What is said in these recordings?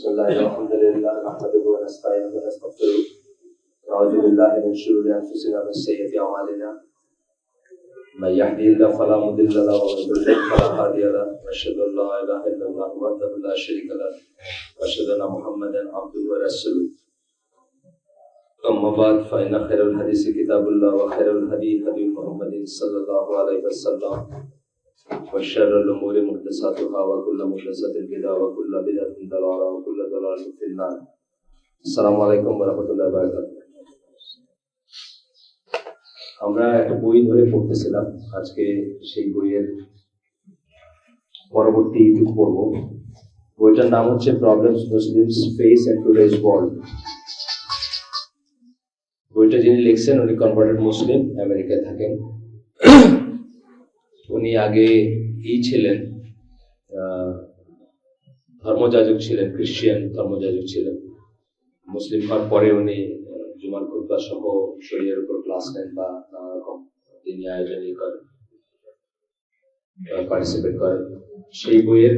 بسم الله الحمد لله نحمده ونستعينه ونستغفره ونعوذ بالله من شرور انفسنا ومن سيئات اعمالنا من يهده الله فلا مضل له ومن يضلل فلا هادي له واشهد ان لا اله الا الله وحده لا شريك له واشهد ان محمدا عبده ورسوله اما بعد فان خير الحديث كتاب الله وخير الهدي هدي محمد صلى الله عليه وسلم وشر الأمور محدثاتها وكل محدثة بدعة وكل بدعة ضلالة وكل ضلالة في النار. السلام عليكم ورحمة الله وبركاته. আমরা একটা বই ধরে পড়তেছিলাম, আজকে সেই বইয়ের পরবর্তী ইউটিউব পড়ব। বইটার নাম হচ্ছে problems Muslims face in today's world. বইটা যিনি লিখছেন উনি কনভার্টেড মুসলিম, আমেরিকায় থাকেন। উনি আগে ছিলেন ধর্মযাজক ছিলেন, খ্রিস্টান ধর্মযাজক ছিলেন। মুসলিম হওয়ার পরে উনি জুমার খুতবা সহ শরীরের উপর ক্লাস নেন বা নানা রকম তিনি আয়োজনই করেন, পার্টিসিপেট করেন। সেই বইয়ের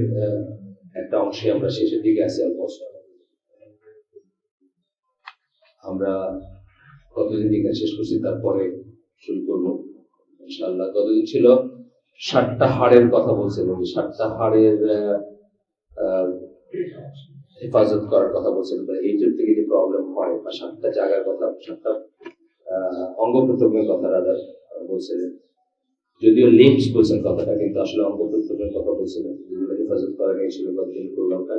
একটা অংশে আমরা শেষের দিকে আছি। অলমোস্ট আমরা কতদিন দিকে শেষ করছি, তারপরে শুরু করবো ইনশাআল্লাহ। কতদিন ছিল 7টা হাড়ের কথা বলছিলেন, 7টা হাড়ের হেফাজত করার কথা বলছিলেন। এইটার থেকে যে প্রবলেম হয় বা 7টা জায়গার কথা, 7টা অঙ্গ প্রত্যঙ্গের কথা রাদার বলছিলেন। যদিও লিম্বস বলছেন কথাটা, কিন্তু আসলে অঙ্গ প্রত্যঙ্গের কথা বলছিলেন, যেগুলো হেফাজত করা গিয়েছিল কতদিন প্রোগ্রামটা।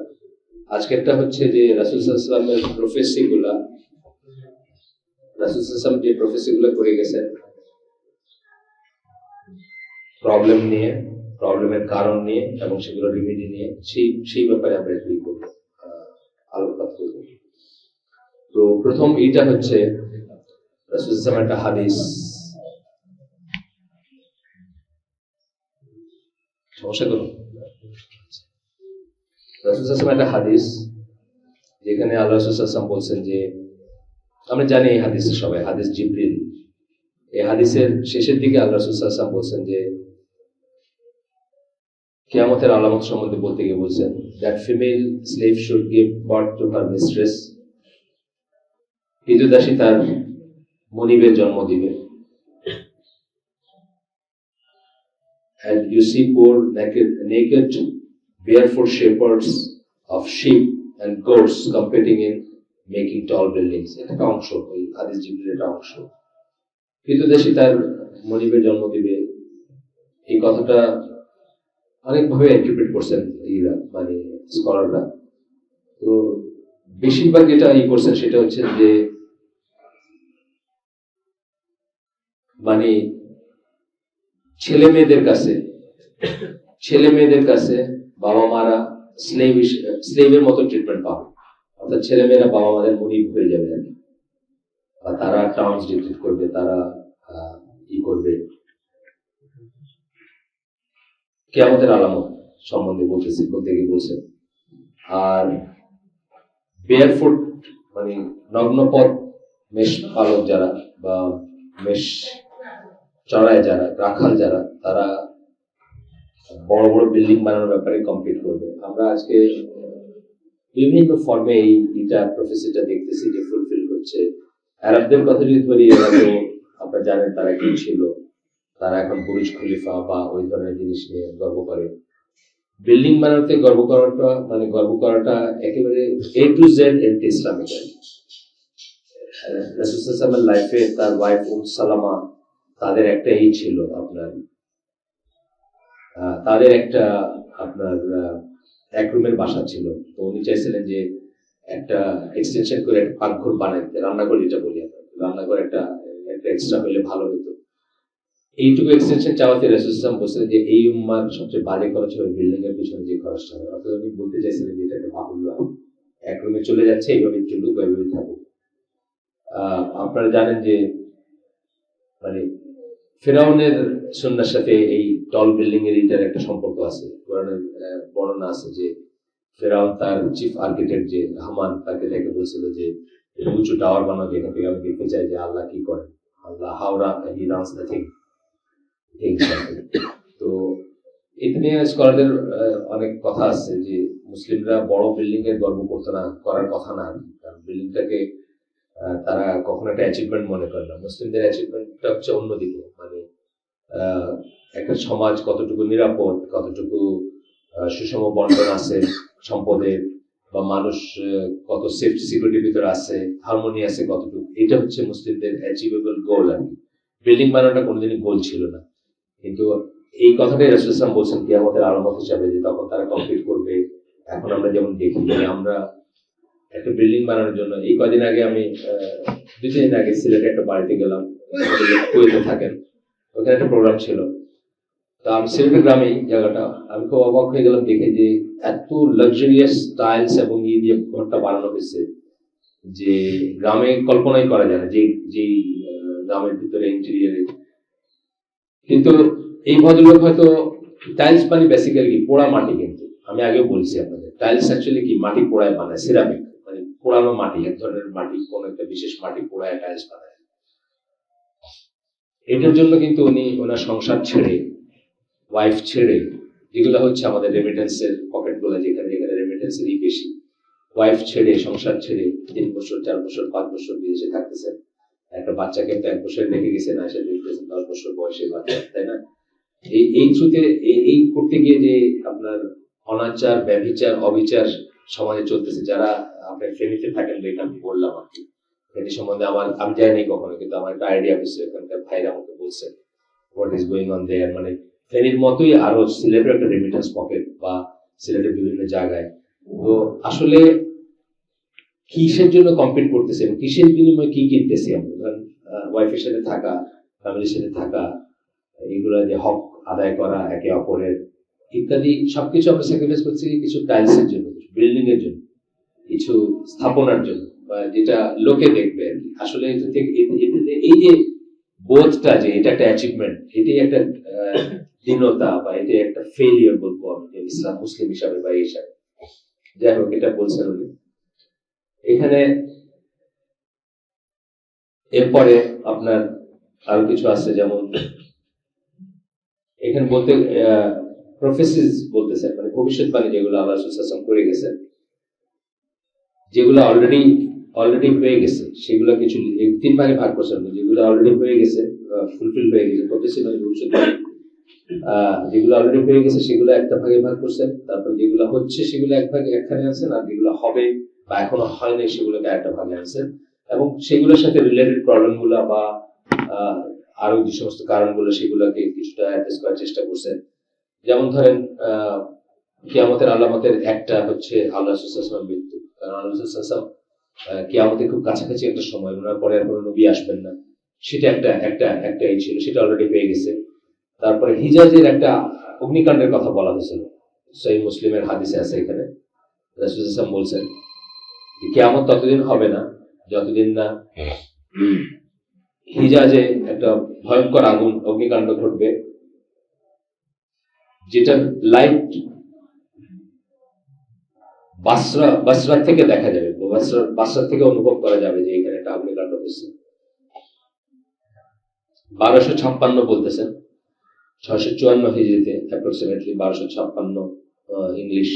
আজকেরটা হচ্ছে যে রাসূল সাল্লাল্লাহু আলাইহি ওয়াসাল্লামের প্রফেসি গুলা, রাসূল সাল্লাল্লাহু আলাইহি ওয়াসাল্লাম যে প্রফেসি গুলো করে গেছেন প্রবলেম নিয়ে, প্রবলেমের কারণ নিয়ে এবং সেগুলো রিমেডি নিয়ে, সেই ব্যাপারে আমরা একটু আলোকপাত করব। তো প্রথম এইটা হচ্ছে রাসূল সাল্লাল্লাহু আলাইহি ওয়াসাল্লামের একটা হাদিস। সমস্যা করুন। রাসূল সাল্লাল্লাহু আলাইহি ওয়াসাল্লামের একটা হাদিস যেখানে আল্লাহ রাসূল সাল্লাল্লাহু আলাইহি ওয়াসাল্লাম বলছেন যে, আমরা জানি এই হাদিসের সবাই, হাদিস জিবরিল। এই হাদিসের শেষের দিকে আল্লাহ রাসূল সাল্লাল্লাহু আলাইহি ওয়াসাল্লাম বলছেন যে কিয়ামতের আলামত সম্বন্ধে বলতে গিয়ে বলছেন, that female slave should give birth to her mistress, কৃতদাসী তার মনিবের জন্ম দিবে। And you see poor naked barefoot shepherds of sheep and goats competing in making tall buildings. এটা একটা অংশ, ওই হাদিস জিবরিলের একটা অংশ। কৃতদাসী তার মনিবের জন্ম দিবে, এই কথাটা অনেকভাবে ইন্টারপ্রেট করছেন মানে স্কলাররা। তো বেশিরভাগ যেটা করছেন সেটা হচ্ছে যে মানে ছেলে মেয়েদের কাছে বাবা মারা স্লেভের মতো ট্রিটমেন্ট পাবে, অর্থাৎ ছেলে মেয়েরা বাবা মাদের মনিব হয়ে যাবে আর কি, বা তারা টার্মস ডিক্টেট করবে, তারা করবে। কিয়ামতের আলামত সম্বন্ধে বলতে গিয়ে বলছেন। আর বেয়ারফুট মানে নগ্নপদ মেষ পালক যারা বা মেষ চড়ায় যারা, রাখাল যারা, তারা বড় বড় বিল্ডিং বানানোর ব্যাপারে কমপ্লিট করবে। আমরা আজকে বিভিন্ন ফর্মে এইটা প্রফেসিটা দেখতেছি যে ফুলফিল হচ্ছে। আরবদের কথা যদি ধরি, এরা তো আপনারা জানেন তারা কি ছিল, তারা এখন বুর্জ খলিফা বা ওই ধরনের জিনিস নিয়ে গর্ব করে। বিল্ডিং বানাতে গর্ব করাটা একেবারে A to Z anti Islamic. রাসূল সাল্লাল্লাহু আলাইহি ওয়াসাল্লামের লাইফে তার ওয়াইফ সালামা, তাদের একটা ছিল আপনার, তাদের একটা আপনার এক রুমের বাসা ছিল। তো উনি চাইছিলেন যে একটা এক্সটেনশন করে একটা পাকঘর বানাইতে, রান্নাঘর যেটা বলি আমরা, রান্নাঘর একটা এক্সট্রা হলে ভালো হতো। এইটুকু এক্সটেনশন চাওয়াতে রাসূল সাল্লাল্লাহু আলাইহি ওয়াসাল্লাম বলছিলেন যে এই উম্মার সবচেয়ে বাজে খরচ হবে বিল্ডিং এর পিছনে যে খরচটা হবে। অর্থাৎ উনি বলতে চাইছিলেন যে এটা একটা বাহুল্য, এক রুমে চলে যাচ্ছে, এইভাবে চলুক বা এইভাবে থাকুক। আপনারা জানেন যে মানে ফেরাউনের সুন্নাহর সাথে এই টল বিল্ডিং এর এটার একটা সম্পর্ক আছে। কোরআনের বর্ণনা আছে যে ফেরাউন তার চিফ আর্কিটেক্ট যে হামান, তাকে ডেকে বলছিল যে উঁচু টাওয়ার বানাও, যেখান থেকে আমি দেখতে চাই যে আল্লাহ কি করে, আল্লাহ হাওড়া হি রানস দ্য থিং। তো এটা নিয়ে স্কলারদের অনেক কথা আছে যে মুসলিমরা বড় বিল্ডিং এর গর্ব করতে না, করার কথা না। বিল্ডিংটাকে তারা কখনো একটা অ্যাচিভমেন্ট মনে করে না। মুসলিমদের অ্যাচিভমেন্টটা হচ্ছে অন্যদিকে, মানে একটা সমাজ কতটুকু নিরাপদ, কতটুকু সুষম বন্টন আছে সম্পদের, বা মানুষ কত সেফটি সিকিউরিটির ভিতরে আছে, হারমোনি আছে কতটুকু, এটা হচ্ছে মুসলিমদের অ্যাচিভেবল গোল। আর কি বিল্ডিং বানানোটা কোনোদিনই গোল ছিল না। কিন্তু এই কথাটাই রাসূল সাল্লাল্লাহু আলাইহি ওয়াসাল্লাম বলছেন কিয়ামতের আলামত হিসাবে, যে তখন তারা কমপ্লিট করবে। এখন আমরা যেমন দেখি যে আমরা একটা বিল্ডিং বানানোর জন্য, এই কদিন আগে আমি 2-3 দিন আগে সিলেটে একটা বাড়িতে গেলাম, কুয়েতে থাকেন, ওখানে একটা প্রোগ্রাম ছিল। তো আমি সিলেটের গ্রামেই জায়গাটা, আমি খুব অবাক হয়ে গেলাম দেখে যে এত লাক্সারিয়াস টাইলস এবং ই দিয়ে ঘরটা বানানো হয়েছে যে গ্রামে কল্পনাই করা যায় না, যে যেই গ্রামের ভিতরে ইন্টেরিয়ারে। কিন্তু এই ভদ্রলোক হয়তো টাইলস মানে বেসিক্যালি পোড়া মাটি, কিন্তু আমি আগেও বলছি আপনাদের টাইলস অ্যাকচুয়ালি কি মাটি পোড়ায় বানায়, সিরামিক মানে পোড়ানো মাটি, এক ধরনের মাটি, কোন একটা বিশেষ মাটি পোড়ায় টাইলস বানায়। এটার জন্য কিন্তু উনি ওনার সংসার ছেড়ে, ওয়াইফ ছেড়ে, যেগুলো হচ্ছে আমাদের রেমিটেন্সের পকেট গুলো, যেখানে যেখানে রেমিটেন্সেরই বেশি, ওয়াইফ ছেড়ে, সংসার ছেড়ে 3 বছর 4 বছর 5 বছর বিদেশে থাকতেছেন। একটা বাচ্চাকে তো 1 বছর রেখে গেছেন, এসে দেখতেছেন 10 বছর বয়সের বাচ্চা, তাই না? এই থ্রুতে এই করতে গিয়ে যে আপনার অনাচার, ব্যভিচার, অবিচার সমাজে চলতেছে, যারা আপনার ফেনীতে থাকেন, এটা আমি বললাম আর কি, ফেনী সম্বন্ধে আমি যাইনি কখনো, কিন্তু আমার একটা আইডিয়া হচ্ছে, এখানকার ভাইরা আমাকে বলছে what is going on their. মানে ফেনীর মতোই আরো সিলেটের একটা রেমিটেন্স পকেট, বা সিলেটের বিভিন্ন জায়গায়। তো আসলে কিসের জন্য কম্পিট করতেছে, কিসের বিনিময়ে কি কিনতেছি আমরা? ধরেন ওয়াইফের সাথে থাকা, ফ্যামিলির সাথে থাকা, এগুলা যে হক আদায় করা একে অপরের ইত্যাদি, সবকিছু আমরা স্যাক্রিফাইস করছি কিছু টাইলসের জন্য, কিছু বিল্ডিং এর জন্য, কিছু স্থাপনার জন্য, বা যেটা লোকে দেখবে আর কি। আসলে এই যে বোধটা যে এটা একটা অ্যাচিভমেন্ট, এটাই একটা দীনতা, বা এটাই একটা ফেলিয়ার বলবো আমি ইসলাম মুসলিম হিসাবে বা এই হিসাবে। যাই হোক, এটা বলছেন উনি। এখানে এরপরে আপনার আরো কিছু আছে, যেমন এখানে বলতে প্রফেসিস বলতেছেন, মানে ভবিষ্যৎবাণী যেগুলো আল্লাহ রাসূল সাল্লাল্লাহু আলাইহি ওয়াসাল্লাম করে গেছেন, যেগুলো অলরেডি হয়ে গেছে, সেগুলো কিছু 3 ভাগে ভাগ করছেন। যেগুলো অলরেডি হয়ে গেছে, ফুলফিল হয়ে গেছে, প্রফেসি মানে ভবিষ্যৎবাণী, যেগুলো অলরেডি হয়ে গেছে সেগুলো একটা ভাগে ভাগ করছেন। তারপর যেগুলো হচ্ছে সেগুলো একখানে আনছেন, আর যেগুলো হবে বা এখনো হয়নি সেগুলোকে একটা ভাগে আনছেন, এবং সেগুলোর সাথে রিলেটেড প্রবলেম গুলা বা আরো যে সমস্ত কারণগুলো, সেগুলোকে কিছুটা অ্যাড্রেস করার চেষ্টা করছেন। যেমন ধরেন কিয়ামতের আলামতের একটা হচ্ছে আল্লাহ রাসূল সাল্লাল্লাহু আলাইহি ওয়াসাল্লাম মৃত্যু। কারণ আল্লাহ রাসূল সাল্লাল্লাহু আলাইহি ওয়াসাল্লাম কিয়ামতের খুব কাছাকাছি একটা সময়, ওনার পরে আর কোনো নবী আসবেন না, সেটা একটা এই ছিল, সেটা অলরেডি হয়ে গেছে। তারপরে হিজাজের একটা অগ্নিকাণ্ডের কথা বলা হয়েছিল, সহিহ মুসলিমের হাদিসে আছে। এখানে রাসূল সাল্লাল্লাহু আলাইহি ওয়াসাল্লাম বলছেন যে কিয়ামত ততদিন হবে না যতদিন না হিজাজে একটা ভয়ঙ্কর অগ্নিকাণ্ড ঘটবে, যেটার লাইট বাসরা থেকে দেখা যাবে, বাসরা থেকে অনুভব করা যাবে যে এখানে একটা অগ্নিকাণ্ড হচ্ছে। 1256 বলতেছেন, 654 হিজরিতে, অ্যাপ্রক্সিমেটলি 1256 ইংলিশ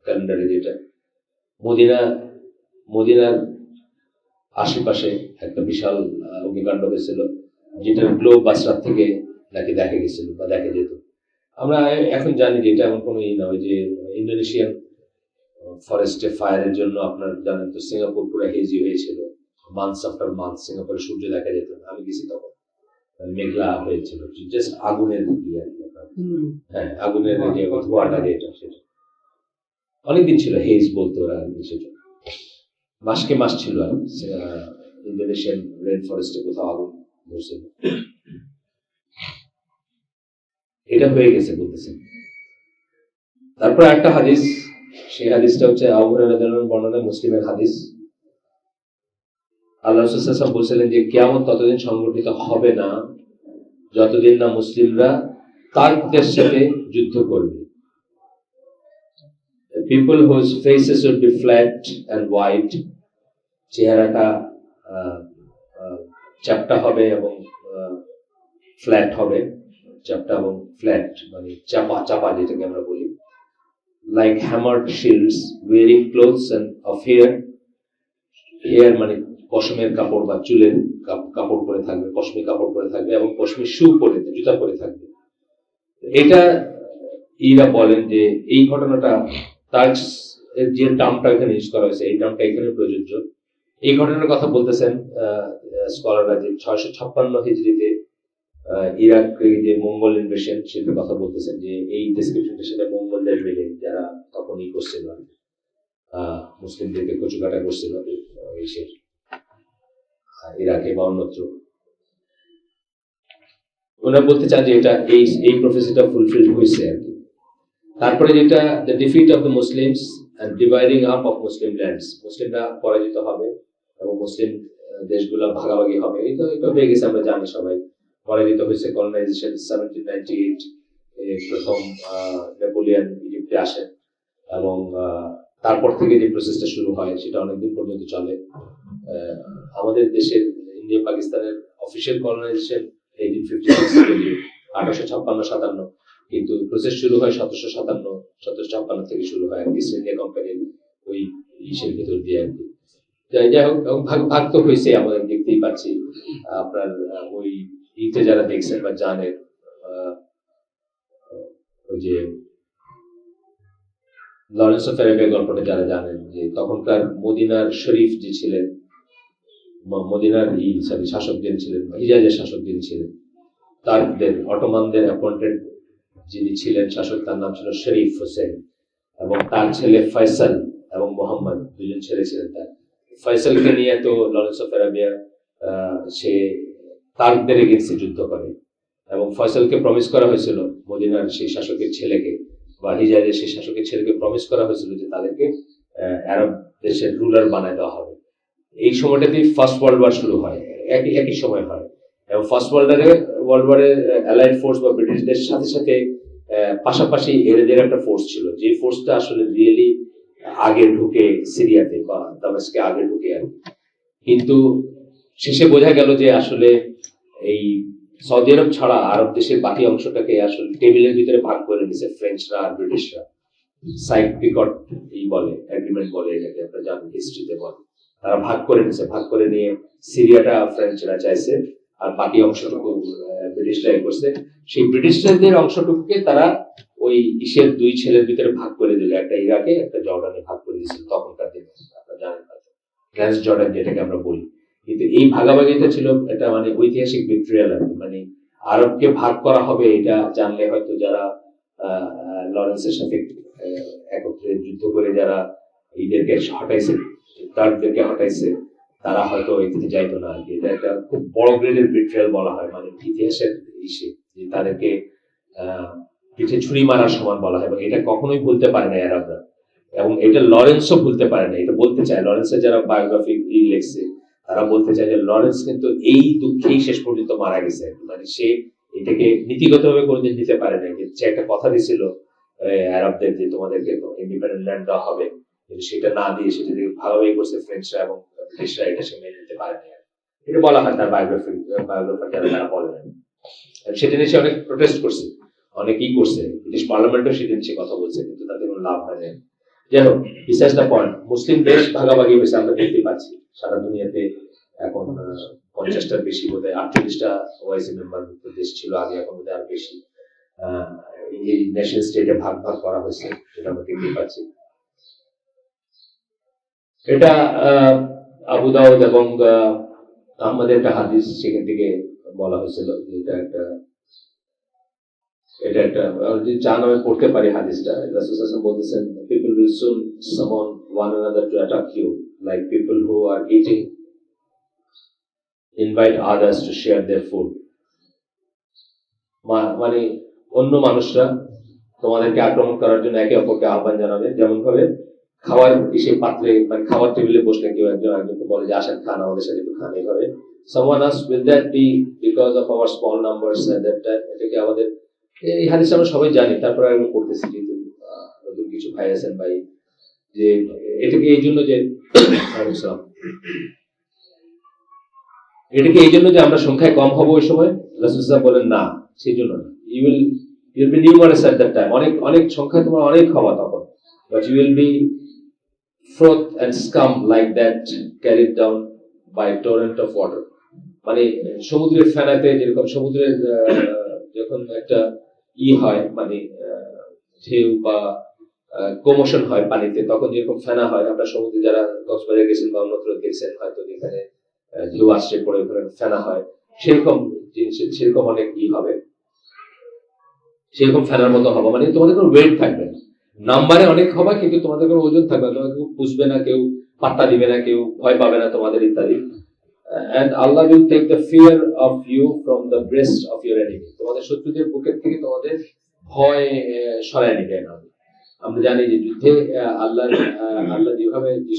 ক্যালেন্ডারে, যেটা মদিনার আশেপাশে একটা বিশাল অগ্নিকাণ্ড হয়েছিল, যেটার গ্লোব বাসরা থেকে নাকি দেখা গেছিল বা দেখা যেত। আমরা এখন জানি যে এটা এমন কোনো না, ওই যে ইন্দোনেশিয়ান ফরেস্টে ফায়ারের জন্য আপনার জানেন তো, সিঙ্গাপুর পুরো হেজি হয়েছিল, মান্থস আফটার মান্থ সিঙ্গাপুরে সূর্য দেখা যেত না। আমি গেছি তখন, মেঘলা হয়েছিল, জাস্ট আগুনের হ্যাঁ, আগুনের যে ধোঁয়াটা, যেটা সেটা অনেকদিন ছিল, হেজ বলতো ওরা সেটা, মাসকে মাস ছিল। আর ইন্দোনেশিয়ান রেন ফরেস্টে কোথাও আগুন ধরছিল, এটা হয়ে গেছে বলতেছে। তারপর একটা হাদিস, সেই হাদিসটা হচ্ছে আবু হুরায়রা রাদিয়াল্লাহু আনহু বর্ণনা, মুসলিমের হাদিস। আল্লাহ রাসূল সাল্লাল্লাহু আলাইহি ওয়াসাল্লাম বলেছিলেন যে কিয়ামত ততদিন সংঘটিত হবে না যতদিন না মুসলিমরা তারকদের সাথে যুদ্ধ করবে। People whose faces would be flat and white, চেহারাটা চ্যাপ্টা হবে এবং ফ্ল্যাট হবে, চ্যাপ্টা এবং ফ্ল্যাট মানে চাপা চাপা যেটাকে আমরা বলি, like hammered shields, wearing clothes and of hair মানে পশমের কাপড় বা চুলের কাপড় পরে থাকবে, পশমি কাপড় পরে থাকবে এবং পশমি শু পরে জুতা পরে থাকবে। এটা এরা বলেন যে এই ঘটনাটা তার যে টার্মটা এখানে ইউজ করা হয়েছে এই টার্মটা এখানে প্রযোজ্য। এই ঘটনার কথা বলতেছেন স্কলাররা যে 656 হিজরিতে ইরাকে যে মঙ্গল ইনভেশন সেটার কথা বলতেছেন, যে এই ডেসক্রিপশনটার সাথে মঙ্গলদের মিলে যারা তখন ই করছিল মুসলিমদেরকে কচুকাটা করছিল ইরাকে বা অন্যত্র। ওনারা বলতে চান যে এটা এই প্রফেসিটা ফুলফিল হয়েছে আর কি। তারপরে যেটা the defeat of the Muslims and dividing up of Muslim lands, মুসলিমরা পরাজিত হবে এবং মুসলিম দেশগুলো ভাগাভাগি হবে, এটা হয়ে গেছে আমরা জানি সবাই। পরাজিত হয়েছে কলোনাইজেশন 1798 প্রথম নেপোলিয়ন ইজিপ্টে আসেন এবং তারপর থেকে যে প্রসেসটা শুরু হয় সেটা অনেকদিন পর্যন্ত চলে। আমাদের দেশের ইন্ডিয়া পাকিস্তানের অফিসিয়াল কলোনাইজেশন 1856-57, কিন্তু প্রসেস শুরু হয় 1757-1756 থেকে শুরু হয় ইস্ট ইন্ডিয়া কোম্পানির ওই ইসের ভিতর দিয়ে আর কি। যাই হোক ভাগ তো হয়েছে, আমাদের দেখতেই পাচ্ছি। আপনার ওই ইতে যারা দেখছেন বা জানেন ওই যে লরেন্স অফ অ্যারাবিয়া গল্পটা যারা জানেন, যে তখনকার মদিনার শরীফ যে ছিলেন, মদিনার শাসক যিনি ছিলেন, হিজাজের শাসক যিনি ছিলেন, তারদের অটোমানদের অ্যাপয়েন্টেড যিনি ছিলেন শাসক, তার নাম ছিল শরীফ হোসেন এবং তার ছেলে ফয়সাল এবং মোহাম্মদ, দুজন ছেলে ছিলেন তার। ফয়সালকে নিয়ে তো লরেন্স অফ অ্যারাবিয়া সে তারদের এগেন্সে যুদ্ধ করে এবং ফয়সালকে প্রমিস করা হয়েছিল, মদিনার সেই শাসকের ছেলেকে বা হিজাজের সেই শাসকের ছেলেকে প্রমিস করা হয়েছিল যে তাদেরকে আরব দেশের রুলার বানায় দেওয়া হবে। এই সময়টাতেই ফার্স্ট ওয়ার্ল্ড ওয়ার শুরু হয়, একই সময় হয় এবং ফার্স্ট ওয়ার্ল্ড ওয়ারের অ্যালাইড ফোর্স বা ব্রিটিশদের সাথে সাথে পাশাপাশি এদের একটা ফোর্স ছিল, যে ফোর্সটা আসলে রিয়েলি আগে ঢুকে সিরিয়াতে বা দামেস্কে আগে ঢুকে আর। কিন্তু শেষে বোঝা গেল যে আসলে এই সৌদি আরব ছাড়া আরব দেশের বাকি অংশটাকে আসলে টেবিলের ভিতরে ভাগ করে নিছে ফ্রেঞ্চরা আর ব্রিটিশরা। সাইড পিকট বলে, এগ্রিমেন্ট বলে, এটাকে আপনারা জানেন হিস্ট্রিতে বলে। তারা ভাগ করে নিছে, ভাগ করে নিয়ে সিরিয়াটা ফ্রেঞ্চরা চাইছে আর বাকি অংশটুকু ব্রিটিশরা করছে। সেই ব্রিটিশদের অংশটুকুকে তারা ওই ইসের দুই ছেলের ভিতরে ভাগ করে দিল, একটা ইরাকে একটা জর্ডানে ভাগ করে দিয়েছিল তখনকার দিনে, আপনারা জানেন ট্রান্স জর্ডান যেটাকে আমরা বলি। কিন্তু এই ভাগাভাগিটা ছিল এটা মানে ঐতিহাসিক বিট্রিয়াল আর কি, মানে আরবকে ভাগ করা হবে এটা জানলে হয়তো যারা লরেন্সের সাথে একত্রে যুদ্ধ করে যারা এদেরকে হটাইছে, তারদেরকে হটাইছে, তারা হয়তো এখানে যাইতো না আর কি। এটা একটা খুব বড় গ্রেডের বিট্রিয়াল বলা হয়, মানে ইতিহাসের ইসে যে তাদেরকে পিঠে ছুরি মারার সমান বলা হয় এবং এটা কখনোই ভুলতে পারে না আরবরা এবং এটা লরেন্সও ভুলতে পারে না। এটা বলতে চায় লরেন্সের যারা বায়োগ্রাফি লিখছে তারা বলতে চায় যে লরেন্স কিন্তু এই দুঃখেই শেষ পর্যন্ত মারা গেছে, মানে সে এটাকে নীতিগতভাবে কোনোদিন দিতে পারে না। সে একটা কথা দিয়েছিল আরবদের যে তোমাদেরকে ইন্ডিপেন্ডেন্ট ল্যান্ড দেওয়া হবে, কিন্তু সেটা না দিয়ে সেটা ভালোভাবে করছে ফ্রেঞ্চরা এবং ব্রিটিশরা, এটা সে মেনে নিতে পারে না। এটা বলা হয় তার বায়োগ্রাফার যারা তারা বলেন। সেটা নিয়ে সে অনেক প্রোটেস্ট করছে, অনেকেই করছে, ব্রিটিশ পার্লামেন্টও সেটা নিয়ে কথা বলছে, কিন্তু তাতে কোনো লাভ হয় না। যেন বিশেষ দ্য পয়েন্ট, মুসলিম দেশ ভাগাভাগি হয়েছে আমরা দেখতে পাচ্ছি সারা দুনিয়াতে। এখন 50টার বেশি, বোধহয় 48টা ওআইসি মেম্বার দেশ ছিল আগে, এখন বোধহয় আরো বেশি এই নেশন স্টেটে ভাগ ভাগ করা হয়েছে, সেটা আমরা দেখতে পাচ্ছি। এটা আবু দাউদ এবং আহমদের একটা হাদিস, সেখান থেকে বলা হয়েছিল এটা একটা যদি চান আমি পড়তে পারি হাদিসটা। রাসূল সাল্লাল্লাহু আলাইহি ওয়াসাল্লাম বলতেছেন, people will soon summon one another to attack you, like people who are eating invite others to share their food. মানে অন্য মানুষরা তোমাদেরকে আক্রমণ করার জন্য একে অপরকে আহ্বান জানাবে, যেমন ভাবে খাওয়ার সেই পাত্রে মানে খাওয়ার টেবিলে বসলে কেউ একজন একজনকে বলে যে আসেন খান, আমাদের সাথে একটু খান। এইভাবে someone else, will that be because of our small numbers at that time? এটাকে আমাদের এই হাদিস আমরা সবাই জানি, তারপরে আমি করতেছি যেহেতু নতুন কিছু ভাই আছেন ভাই, যে এটাকে এই জন্য যে এটাকে এই জন্য যে আমরা সংখ্যায় কম হবো ওই সময়, রাসূল সাল্লাল্লাহু আলাইহি ওয়াসাল্লাম বলেন না, সেই জন্য না। you will you'll be numerous at that time, অনেক অনেক সংখ্যা তোমার অনেক হবা তখন, but you will be froth and scum like that carried down by torrent of water. মানে সমুদ্রের ফেনাতে যেরকম সমুদ্রের যখন একটা হয় মানে ঢেউ বা কমোশন হয় পানিতে, তখন যেরকম ফেনা হয়, আমরা সমুদ্রে যারা কক্সবাজার গেছেন বা অন্যত্র গেছেন হয়তো যেখানে ঢেউ আসছে পড়ে ওখানে ফেনা হয়, সেরকম জিনিস, সেরকম অনেক হবে, সেরকম ফেনার মতো হবে। মানে তোমাদের কোনো ওয়েট থাকবে না, নাম্বারে অনেক হবে কিন্তু তোমাদের কোনো ওজন থাকবে না, তোমাকে কেউ বুঝবে না, কেউ পাত্তা দিবে না, কেউ ভয় পাবে না তোমাদের ইত্যাদি। And Allah will take the fear of you from the breast of your enemy. তোমাদের শত্রুদের বুকের থেকে তোমাদের ভয় সরায় নিবে না। আমরা জানি যে যুদ্ধে আল্লাহ যেভাবে যে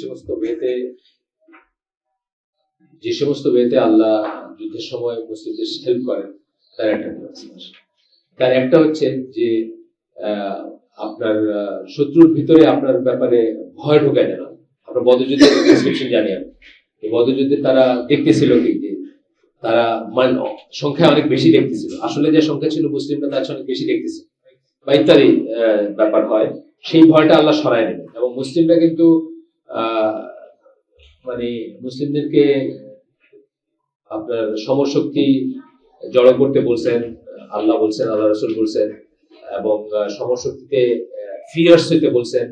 সমস্ত ওয়েতে আল্লাহ যুদ্ধের সময় মুসলিমদের হেল্প করেন, তার একটা হচ্ছে যে আপনার শত্রুর ভিতরে আপনার ব্যাপারে ভয় ঢুকায় দেন। আমরা বদরযুদ্ধের ডেসক্রিপশন জানি, এই বদরযুদ্ধে তারা দেখতেছিল কি যে তারা মানে সংখ্যায় অনেক বেশি দেখতেছিল, আসলে যে সংখ্যা ছিল মুসলিমরা তার চেয়ে অনেক বেশি দেখতেছে বা ইত্যাদি ব্যাপার হয়, সেই ভয়টা আল্লাহ সরায় নেবেন। এবং মুসলিমরা কিন্তু মানে মুসলিমদেরকে আপনার সমশক্তি জড়ো করতে বলছেন, আল্লাহ বলছেন, আল্লাহ রাসূল বলছেন, এবং সমশক্তিতে ফিয়ার্স হইতে বলছেন,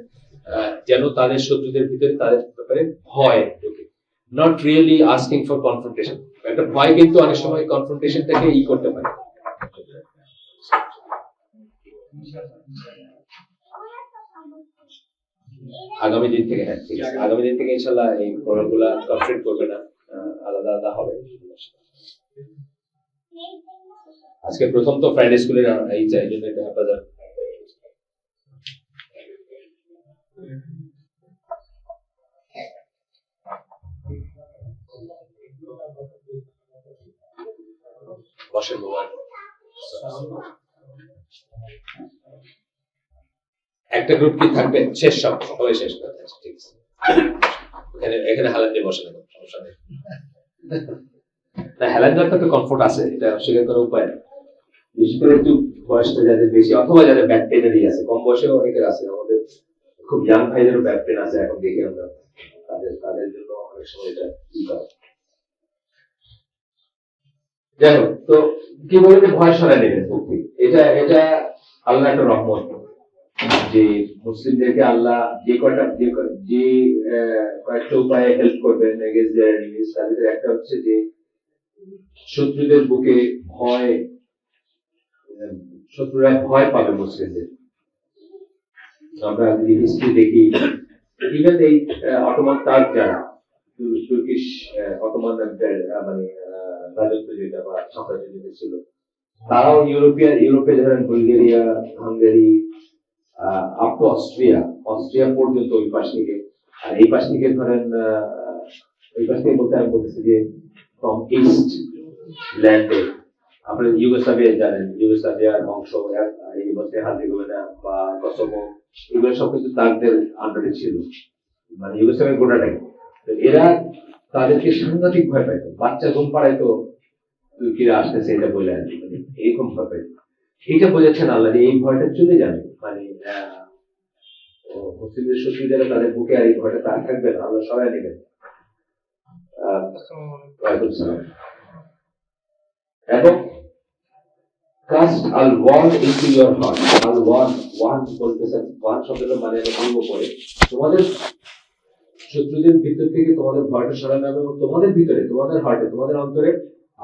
যেন তাদের শত্রুদের ভিতরে তাদের ব্যাপারে ভয় ঢোকে। Not really asking for confrontation. একটা ভয় কিন্তু অনেক সময় কনফ্রন্টেশনটাকে করতে পারে। আগামী দিন থেকে আগামী দিন থেকে ইনশাআল্লাহ এই প্রোগ্রামগুলো কমপ্লিট করবে না, আলাদা আলাদা হবে। আজকে প্রথম তো ফ্রাইডে স্কুলের এই চাই জন্য এটা আপনাদের বসেন মোবাইল একটা গ্রুপ কি থাকবে, শেষ সবাই শেষ করে ঠিক আছে, এখানে হালাত দিয়ে বসে নেব, সমস্যা নেই। না হেলান দেওয়ার তো কমফোর্ট আছে, এটা অস্বীকার করার উপায় না। বিশেষ করে একটু বয়সটা যাদের বেশি অথবা যাদের ব্যাক পেনেরই আছে, কম বয়সেও অনেকের আছে, আমাদের খুব ইয়াং ভাইদেরও ব্যাক পেন আছে এখন দেখি আমরা, তাদের জন্য অনেক সময় এটা কি করে। যাই হোক, তো কি বলে যে ভয় সরাই নেবেন, এটা আল্লাহ একটা রহমত যে মুসলিমদেরকে আল্লাহ যে কয়েকটা উপায়ে হেল্প করবেন এগেইনস্ট देयर এনিমিজ। তাদের একটা হচ্ছে যে শত্রুদের বুকে শত্রুরা ভয় পাবে মুসলিমদের। আমরা যদি হিস্ট্রি দেখি, ইভেন এই অটোমান তার্ক যারা তুর্কিশ অটোমান মানে রাজত্ব যেটা বা সাম্রাজ্য যেটা ছিল, তারাও ইউরোপে ধরেন Bulgaria, Hungary, up to Austria পর্যন্ত ওই পাশ থেকে, আর এই পাশ থেকে ধরেন ওই পাশ থেকে বলতে আমি বলতেছি যে ফ্রম ইস্ট ল্যান্ডে আপনার ইউগোস্লাভিয়া জানেন, ইউগোস্লাভিয়ার অংশ এই বছর হার্জেগোভিনা বা কসোভো, এগুলো সব কিছু তাদের আন্ডারে ছিল, মানে ইউগোস্লাভিয়ার গোটাটাই। এরা তাদেরকে সাংঘাতিক ভয় পাইত, বাচ্চা ঘুম পাড়াইতো তুর্কিরা আসতেছে এটা বলে আর কি, মানে এইরকম ভয় পাইত। এটা বোঝাচ্ছেন আল্লাহ যে এই ভয়টা চলে যাবে, মানে মুসলিমদের শত্রু যারা তাদের বুকে আর এই ভয়টা তার থাকবে না, আল্লাহ সরাই নেবেন। এবং কাস্ট আল ওয়ান ইনটু ইওর হার্ট। আল ওয়ান বলতেছেন, ওয়ান শব্দটা মানে পূর্ব করে তোমাদের শত্রুদের ভিতর থেকে তোমাদের ভয়টা সরানো হবে এবং তোমাদের ভিতরে, তোমাদের হার্টে, তোমাদের অন্তরে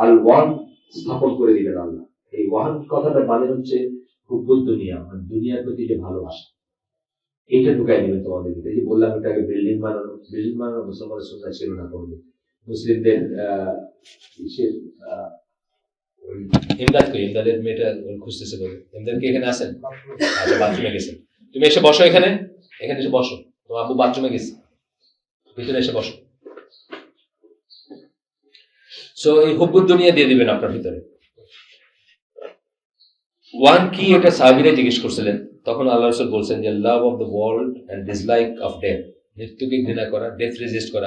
আল ওয়ান স্থাপন করে দিবেন আল্লাহ। এই ওয়ান কথাটা মানে হচ্ছে হুব্বুদ দুনিয়া, মানে দুনিয়ার প্রতি যে ভালোবাসা, এইটা ঢুকাই দিবেন তোমাদের ভিতরে। যে বললাম এটাকে বিল্ডিং বানানো মুসলমানের সুন্নাহ ছিল না কোনদিন। মুসলিমদের ইমদাদের মেয়েটা খুঁজতেছে বলে, ইমদাদ কি এখানে আছেন? আচ্ছা, বাথরুমে গেছেন। তুমি এসে বসো, এখানে এসে বসো, তোমার আব্বু বাথরুমে গেছে, ভিতরে এসে বসো। সো এই হুব্বুদ দুনিয়া দিয়ে দিবেন আপনার ভিতরে। ওয়ান কি, এটা সাহাবীরা জিজ্ঞেস করছিলেন, তখন আল্লাহ রাসূল বলছেন যে love of the world and dislike of death, মৃত্যুকে ঘৃণা করা, ডেথ রেজিস্ট করা।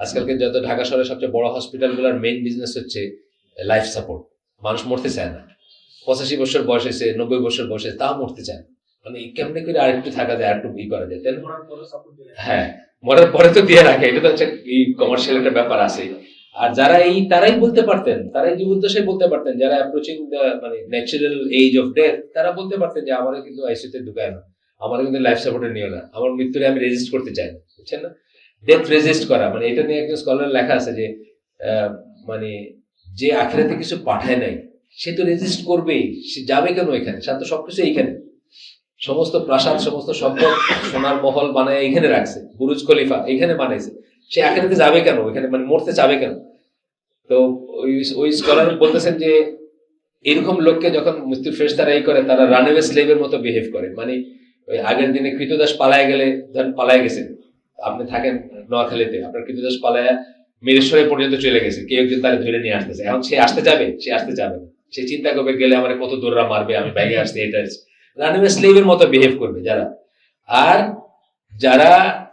আজকালকে যত ঢাকা শহরের সবচেয়ে বড় হসপিটালগুলোর মেইন বিজনেস হচ্ছে লাইফ সাপোর্ট, মানুষ মরতে চায় না। 85 বছর বয়স হয়েছে, 90 বছর বয়স হয়েছে, তাও মরতে চায় না। মানে কেমনে করে আরেকটু থাকা যায়, আরেকটু করা যায়, তাই না? হ্যাঁ, মরার পরে তো দিয়ে রাখে, এটা তো হচ্ছে এই কমার্শিয়াল একটা ব্যাপার আছে। আর যারা তারাই বলতে পারতেন, তারাই জীবদ্দশায় বলতে পারতেন, যারা অ্যাপ্রোচিং দ্য মানে ন্যাচারাল এজ অফ ডেথ, তারা বলতে পারতেন যে আমার কিন্তু আইসিইউতে ঢুকায় না, আমার কিন্তু লাইফ সাপোর্টে নিও না, আমার মৃত্যুরে আমি রেজিস্ট করতে চাই না, বুঝছেন না? ডেথ রেজিস্ট করা মানে এটা নিয়ে একজন স্কলার লেখা আছে যে মানে যে আখিরাতে কিছু পাঠায় নাই সে তো রেজিস্ট করবেই, সে যাবে কেন এখানে, সে তো সবকিছু এইখানে, সমস্ত প্রাসাদ, সমস্ত সম্পদ, সোনার মহল বানায় এখানে রাখছে, বুরুজ খলিফা এখানে বানাইছে, সে আখিরাতে যাবে কেন এখানে, মানে মরতে চাবে কেন? তো ওই স্কলার বলতেছেন যে এরকম লোককে যখন মৃত্যুর ফেরেশতারা এই করে, তারা রানওয়ে স্লেভের মতো বিহেভ করে। মানে ওই আগের দিনে কৃতদাস পালায় গেলে, ধরেন পালায় গেছেন, আপনি থাকেন নোয়াখালীতে, আপনার কৃতদাস পালায় মিরেশ্বরে পর্যন্ত চলে গেছে, কেউ একজন তারা ধরে নিয়ে আসতেছে, এখন সে আসতে যাবে? সে আসতে যাবে না, সে চিন্তা করবে গেলে আমার কত দৌড়া মারবে, আমি বাইরে আসতে, এটা রানওয়ে স্লেভের মতো বিহেভ করবে যারা। আর যারা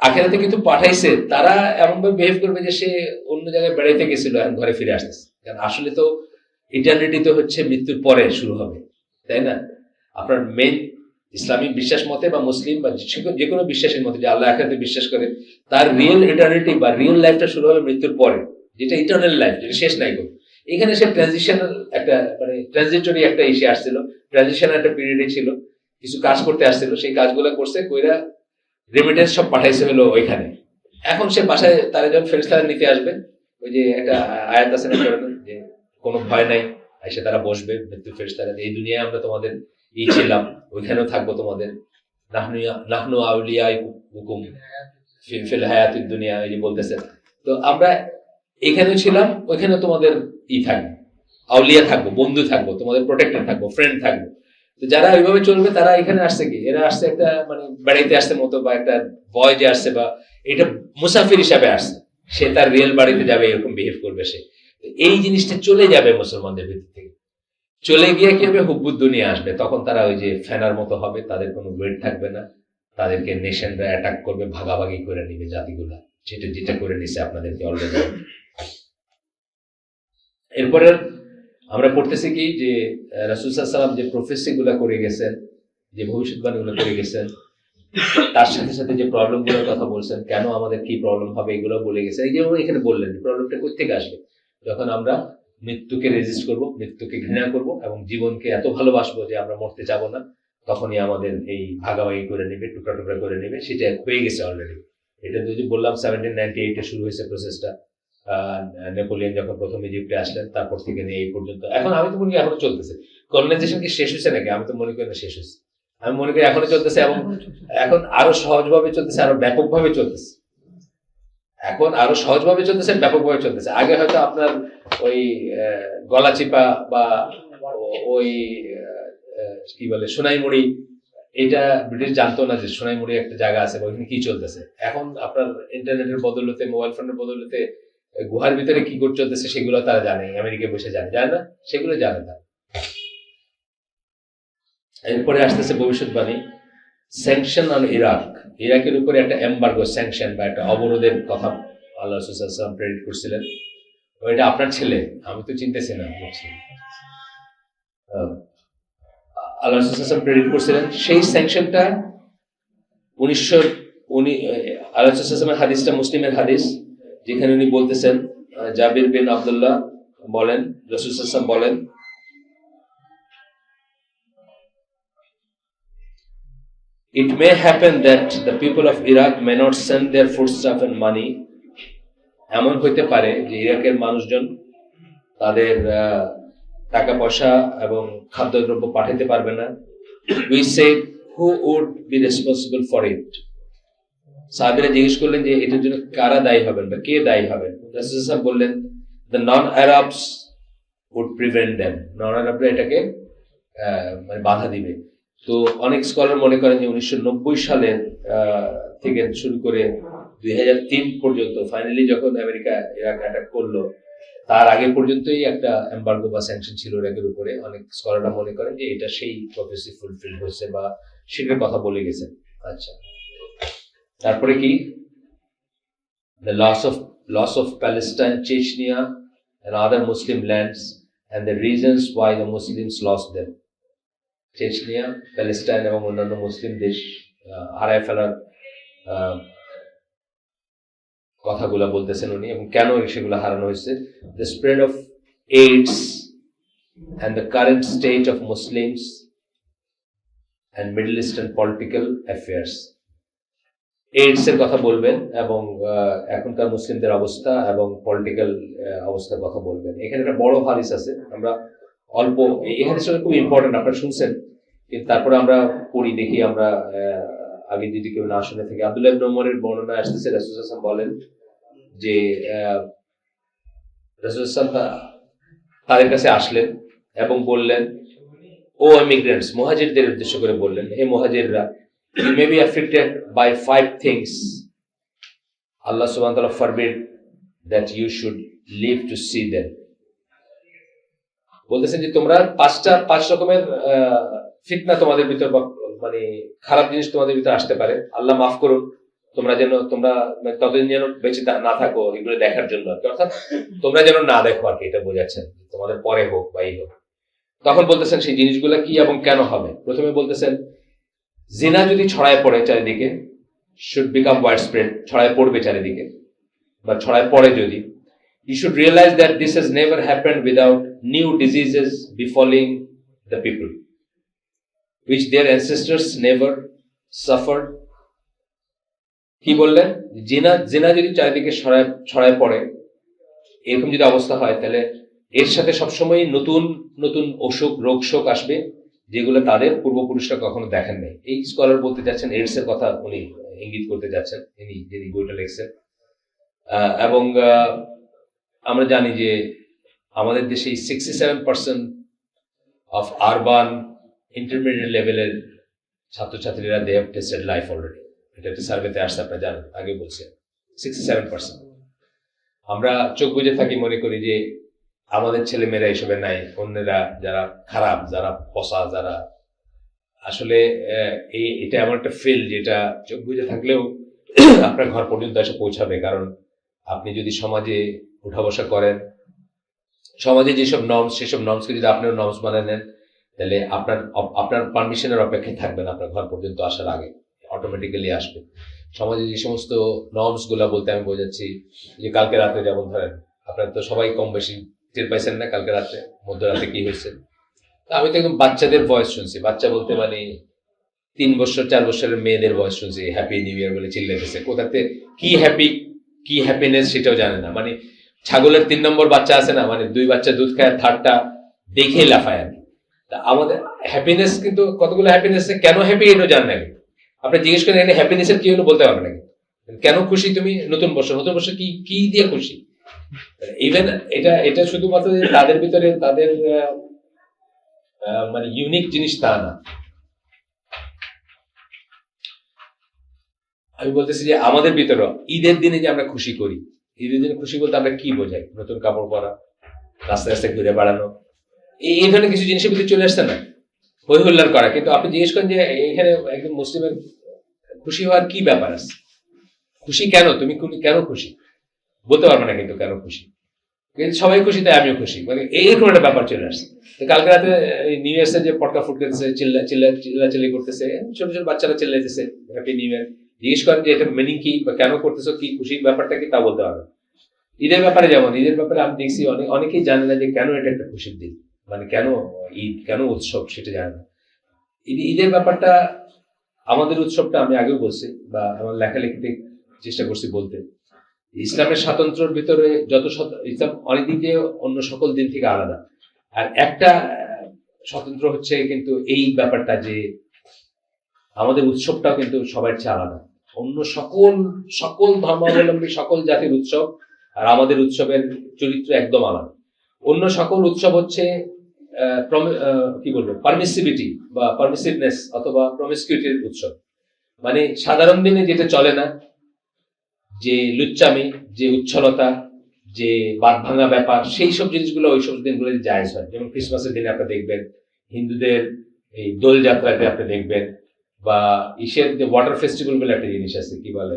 আখেরাতে কিন্তু পাঠাইছে তারা এমন ভাবে বিহেভ করবে যে সে অন্য জায়গায় বেড়াইতে গেছিল, এখন ঘরে ফিরে আসতেছে। কারণ আসলে তো ইটার্নিটি তো হচ্ছে মৃত্যুর পরে শুরু হবে, তাই না? আপনার মেইন ইসলামিক বিশ্বাস মতে বা মুসলিম বা যে কোনো বিশ্বাসের মতে যে আল্লাহ আখিরাতে বিশ্বাস করে, তার রিয়েল ইটার্নিটি বা রিয়েল লাইফটা শুরু হবে মৃত্যুর পরে, যেটা ইটার্নাল লাইফ, যেটা শেষ নাই করবে। এখানে সে ট্রানজিশনাল একটা মানে ট্রানজিটরি একটা ইসে আসছিল, ট্রানজিশনাল একটা পিরিয়ডে ছিল, কিছু কাজ করতে আসছিল, সেই কাজগুলো করছে, কইরা রেমিটেন্স সব পাঠাইছে হলো ওইখানে। এখন সে বাসায় তারা যখন ফেরেশতারা নিতে আসবে, ওই যে একটা আয়াত আছে না যে কোনো ভয় নাই, এসে তারা বসবে মৃত্যু ফেরেশতারা, এই দুনিয়ায় আমরা তোমাদের ছিলাম, ওইখানেও থাকবো তোমাদের, নাহনু আউলিয়াকুম ফিল হায়াতিদ দুনিয়া, এই যে বলতেছে। তো আমরা এখানেও ছিলাম, ওইখানেও তোমাদের থাকবো, আউলিয়া থাকবো, বন্ধু থাকবো, তোমাদের প্রোটেক্টর থাকবো, ফ্রেন্ড থাকবো। তো যারা ওইভাবে চলবে তারা এখানে আসছে কি, এরা আসছে একটা মানে বেড়াইতে আসছে মতো, বা একটা ভয়েজে আসছে, বা এটা মুসাফির হিসাবে আসছে, সে তার রিয়েল বাড়িতে যাবে এরকম বিহেভ করবে সে। এই জিনিসটা চলে যাবে মুসলমানদের ভিতর থেকে, চলে গিয়ে কি হবে, হুব্বুদ দুনিয়া আসবে, তখন তারা ওই যে ফেনার মতো হবে, তাদের কোনো ওয়েট থাকবে না, তাদেরকে নেশনরা অ্যাটাক করবে, ভাগাভাগি করে নিবে জাতিগুলা, যেটা যেটা করে নিছে আপনাদেরকে অলরেডি। এরপরে আমরা পড়তেছি কি যে রাসূল সাল্লাল্লাহু আলাইহি ওয়াসাল্লাম যে প্রফেসি গুলা করে গেছেন, যে ভবিষ্যৎবাণী গুলো করে গেছেন, তার সাথে সাথে যে প্রবলেম গুলোর কথা বলছেন, কেন আমাদের কি প্রবলেম হবে এগুলো বলে গেছেন। এই যে এখানে বললেন প্রবলেমটা কোথা থেকে আসবে, যখন আমরা মৃত্যুকে রেজিস্ট করব, মৃত্যুকে ঘৃণা করব এবং জীবনকে এত ভালোবাসবো যে আমরা মরতে যাব না, তখনই আমাদের এই ভাগাভাগি করে নেবে, টুকরা টুকরা করে নেবে, সেটা হয়ে গেছে অলরেডি। এটা যদি বললাম 1798 শুরু হয়েছে প্রসেসটা, নেপোলিয়ন যখন প্রথম ইজিপ্টে আসলেন, তারপর থেকে নিয়ে এই পর্যন্ত। এখন আমি তো মনে করি এখনো চলতেছে। কলোনাইজেশন কি শেষ হয়েছে নাকি? আমি তো মনে করি না শেষ হয়েছে, আমি মনে করি এখনো চলতেছে, এবং এখন আরো সহজভাবে চলতেছে, আরো ব্যাপকভাবে চলতেছে, এখন আরো সহজভাবে চলতেছে, ব্যাপকভাবে চলতেছে। আগে হয়তো আপনার ওই গলা চিপা বা ওই কি বলে সোনাইমুড়ি, এটা ব্রিটিশ জানতো না যে সোনাইমুড়ি একটা জায়গা আছে বা ওইখানে কি চলতেছে। এখন আপনার ইন্টারনেটের বদলতে, মোবাইল ফোনের বদলতে গুহার ভিতরে কি করে চলতেছে সেগুলো তারা জানে, আমেরিকায় বসে জানে না, সেগুলো জানে না। এরপরে আসতেছে ভবিষ্যৎবাণী, স্যাংশন অন ইরাক, ইরাকের উপরে একটা এমবার্গো, স্যাংশন বা একটা অবরোধের কথা আল্লাহ রাসূল সাল্লাল্লাহু আলাইহি ওয়াসাল্লাম প্রেরিত করছিলেন। ওইটা আপনার ছেলে, আমি তো চিনতেছি না, বুঝছি আল্লাহ রাসূল সাল্লাল্লাহু আলাইহি ওয়াসাল্লাম প্রেরিত করছিলেন। সেই স্যাংশনটা 1900 আল্লাহ রাসূল সাল্লাল্লাহু আলাইহি ওয়াসাল্লামের হাদিসটা মুসলিমের হাদিস, যেখানে উনি বলতেছেন, জাবির বিন আব্দুল্লাহ বলেন, রাসূল সাল্লাল্লাহু আলাইহি ওয়াসাল্লাম বলেন, it may happen that the people of Iraq may not send their foodstuff and money. এমন হইতে পারে যে ইরাকের মানুষজন তাদের টাকা পয়সা এবং খাদ্যদ্রব্য পাঠাতে পারবে না। We said, who would be responsible for it? সাহাবীরা জিজ্ঞেস করলেন যে এটার জন্য কারা দায়ী হবেন বা কে দায়ী হবেন? রাসূল সাল্লাল্লাহু আলাইহি ওয়াসাল্লাম বললেন, the non-Arabs would prevent them. non-Arabরা এটাকে মানে বাধা দিবে। তো অনেক স্কলার মনে করেন যে 1990 সালের থেকে শুরু করে 2003 পর্যন্ত, ফাইনালি যখন আমেরিকা ইরাক অ্যাটাক করলো, তার আগে পর্যন্তই একটা এমবার্গো বা স্যাংশন ছিল ইরাকের উপরে। অনেক স্কলাররা মনে করেন যে এটা সেই প্রফেসি ফুলফিল হয়েছে বা সেটার কথা বলে গেছেন। আচ্ছা, তারপরে কি, the loss of Palestine, Chechnya and other Muslim lands and the reasons why the Muslims lost them. Chechnya, Palestine এবং অন্যান্য মুসলিম দেশ হারায় ফেলার কথাগুলো বলতেছেন উনি, এবং কেন সেগুলো হারানো হয়েছে। The spread of AIDS and the current state of Muslims and Middle Eastern political affairs. AIDS এর কথা বলবেন এবং এখনকার মুসলিমদের অবস্থা এবং পলিটিক্যাল অবস্থার কথা বলবেন। এখানে একটা বড় হাদিস আছে, আমরা অল্প, এই হাদিসটা খুব ইম্পর্টেন্ট, আপনারা শুনছেন, কিন্তু তারপরে আমরা পড়ি দেখি, আমরা আগে যদি কেউ না শুনে থেকে। আব্দুল্লাহ ইবনে ওমরের বর্ণনা আসতেছে, রাসূল সাল্লাল্লাহু আলাইহি ওয়াসাল্লাম বলেন যে রাসূল সাল্লাল্লাহু আলাইহি ওয়াসাল্লাম তাদের কাছে আসলেন এবং বললেন, ও ইমিগ্রেন্টস, মুহাজিরদের উদ্দেশ্য করে বললেন, হে মুহাজিররা, you may be afflicted by 5 things. Allah subhanahu wa ta'ala forbid that you should live to see them. বলতেছেন যে তোমরা 5 রকমের ফিতনা তোমাদের ভিতর, মানে খারাপ জিনিস তোমাদের ভিতরে আসতে পারে, আল্লাহ মাফ করুন, তোমরা ততদিন যেন বেঁচে না থাকো এগুলো দেখার জন্য, অর্থাৎ তোমরা যেন না দেখো আর কি, এটা বোঝাচ্ছেন, তোমাদের পরে হোক বা এই হোক। তখন বলতেছেন সেই জিনিসগুলো কি এবং কেন হবে। প্রথমে বলতেছেন জিনা যদি ছড়ায় পড়ে চারিদিকে, শুড বিকাম ওয়াইড স্প্রেড, ছড়ায় পড়বে চারিদিকে বা ছড়ায় পড়ে যদি, you should realize that this has never happened without new diseases befalling the people which their ancestors never suffered. কি বললেন, জিনা যদি চারিদিকে ছড়ায় পড়ে, এরকম যদি অবস্থা হয়, তাহলে এর সাথে সবসময় নতুন নতুন অসুখ, রোগ শোক আসবে যেগুলো তাদের পূর্বপুরুষরা কখনো দেখেন নাই। এই স্কলার বলতে যাচ্ছেন এইডস এর কথা, উনি ইঙ্গিত করতে যাচ্ছেন, যিনি বইটা লিখছেন। এবং আমরা জানি যে আমাদের দেশে 67% অফ আরবান ইন্টারমিডিয়েট লেভেলের ছাত্রছাত্রীরা they have tested life already. এটা একটা সার্ভেতে আসছে, আপনারা জানেন, আগে বলছে 67%। আমরা চোখ বুঝে থাকি, মনে করি যে আমাদের ছেলেমেয়েরা এইসবের নাই, অন্যরা যারা খারাপ, যারা পচা, যারা আসলে এটা এমন একটা ফিল্ড যেটা চোখ বুঝে থাকলেও আপনার ঘর পর্যন্ত এসে পৌঁছাবে। কারণ আপনি যদি সমাজে উঠা বসা করেন, সমাজে যেসব নর্মস, সেসব নর্মসকে যদি আপনিও নর্মস বানিয়ে নেন, তাহলে আপনার পারমিশনের অপেক্ষায় থাকবেন, আপনার ঘর পর্যন্ত আসার আগে অটোমেটিক্যালি আসবে। সমাজে যে সমস্ত নর্মস গুলা বলতে আমি বোঝাচ্ছি যে কালকে রাতে যেমন ধরেন, আপনারা তো সবাই কম বেশি টের পাইছেন না কালকে রাতে, মধ্যরাতে কি হয়েছে। আমি তো একদম বাচ্চাদের ভয়েস শুনছি, বাচ্চা বলতে মানে 3 বছর 4 বছরের মেয়েদের ভয়েস শুনছি, হ্যাপি নিউ ইয়ার বলে চিল্লাইতেছে। কোথাতে কি হ্যাপি, কি হ্যাপিনেস সেটাও জানে না। মানে ছাগলের 3 নম্বর বাচ্চা আছে না, মানে 2 বাচ্চা দুধ খায়, থার্ডটা দেখে লাফায় আর কি। আমাদের হ্যাপিনেস, কিন্তু কতগুলো হ্যাপিনেস, কেন হ্যাপি এটাও জান না। আপনি জিজ্ঞেস করেন এটা হ্যাপিনেসের কি হলো, বলতে পারবে না। কেন খুশি তুমি, নতুন বছর কি দিয়ে খুশি। ইভেন এটা শুধুমাত্র তাদের ভিতরে তাদের মানে ইউনিক জিনিস তা না। আমি বলতেছি যে আমাদের ভিতরে ঈদের দিনে যে আমরা খুশি করি, ঈদের দিনে খুশি বলতে আমরা কি বোঝাই, নতুন কাপড় পরা, রাস্তায় রাস্তায় ঘুরে বেড়ানো, এই ধরনের কিছু জিনিসের ভিতরে চলে আসছে না, হই হুল্লার করা। কিন্তু আপনি জিজ্ঞেস করেন যে এখানে একজন মুসলিমের খুশি হওয়ার কি ব্যাপার আছে, খুশি কেন, তুমি কেন খুশি, বলতে পারবে না কিন্তু কেন খুশি। কিন্তু সবাই খুশি তাই আমিও খুশি, মানে এইরকম একটা ব্যাপার চলে আসছে। কালকে রাতে নিউ ইয়ার্স যে পটকা ফুটতেছে, চিল্লাচিল্লি করতেছে, ছোট ছোট বাচ্চারা চিল্লাইতেছে হ্যাপি নিউ ইয়ার। জিজ্ঞেস করেন যে এটা মিনিং কি বা কেন করতেছো, কি খুশির ব্যাপারটা কি, তা বলতে পারবে। ঈদের ব্যাপারে যেমন, ঈদের ব্যাপারে আমি দেখছি অনেকেই জানে না যে কেন এটা একটা খুশির দিন, মানে কেন ঈদ, কেন উৎসব, সেটা জানে না। ঈদের ব্যাপারটা, আমাদের উৎসবটা আমি আগেও বলছি বা আমার লেখালেখিতে চেষ্টা করছি বলতে, ইসলামের স্বাতন্ত্র্যের ভিতরে ইসলাম অনেক দিক দিয়ে অন্য সকল দিন থেকে আলাদা। আর একটা স্বতন্ত্র হচ্ছে কিন্তু এই ব্যাপারটা যে আমাদের উৎসবটাও কিন্তু সবার চেয়ে আলাদা। অন্য সকল ধর্মাবলম্বী সকল জাতির উৎসব আর আমাদের উৎসবের চরিত্র একদম আলাদা। অন্য সকল উৎসব হচ্ছে কি বলবো, পারমিসিভিটি বা পারমিসিভনেস অথবা প্রমিসকিউটির উৎসব। মানে সাধারণ দিনে যেটা চলে না, যে লুচ্চামি, যে উচ্ছলতা, যে বাদ ভাঙা ব্যাপার, সেই সব জিনিসগুলো ওই সব দিনগুলো জায়েজ হয়। যেমন ক্রিসমাসের দিনে আপনি দেখবেন, হিন্দুদের এই দোল যাত্রাতে আপনি দেখবেন, বা ইসের যে ওয়াটার ফেস্টিভ্যাল বলে একটা জিনিস আছে, কি বলে,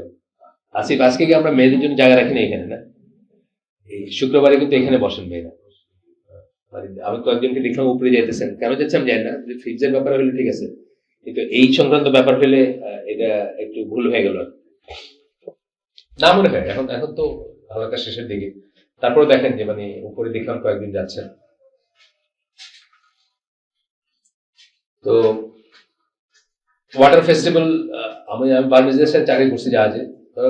আজকে কি আমরা মেয়েদের জন্য জায়গা রাখি না এখানে, না এই শুক্রবারে কিন্তু এখানে বসেন মেয়েরা, মানে আমি কয়েকজনকে দেখলাম উপরে যাইতেছেন, কেন যাচ্ছে আমি জানি না, ফ্রিজের ব্যাপার হলে ঠিক আছে, কিন্তু এই সংক্রান্ত ব্যাপার হলে এটা একটু ভুল হয়ে গেল না মনে হয়। এখন এখন তো হালকা শেষের দিকে, তারপরে দেখেন যে মানে উপরে দেখলাম কয়েকদিন যাচ্ছেন। তো ওয়াটার ফেস্টিভ্যাল, আমি বার্মিজের সাথে চাকরি করছি জাহাজে,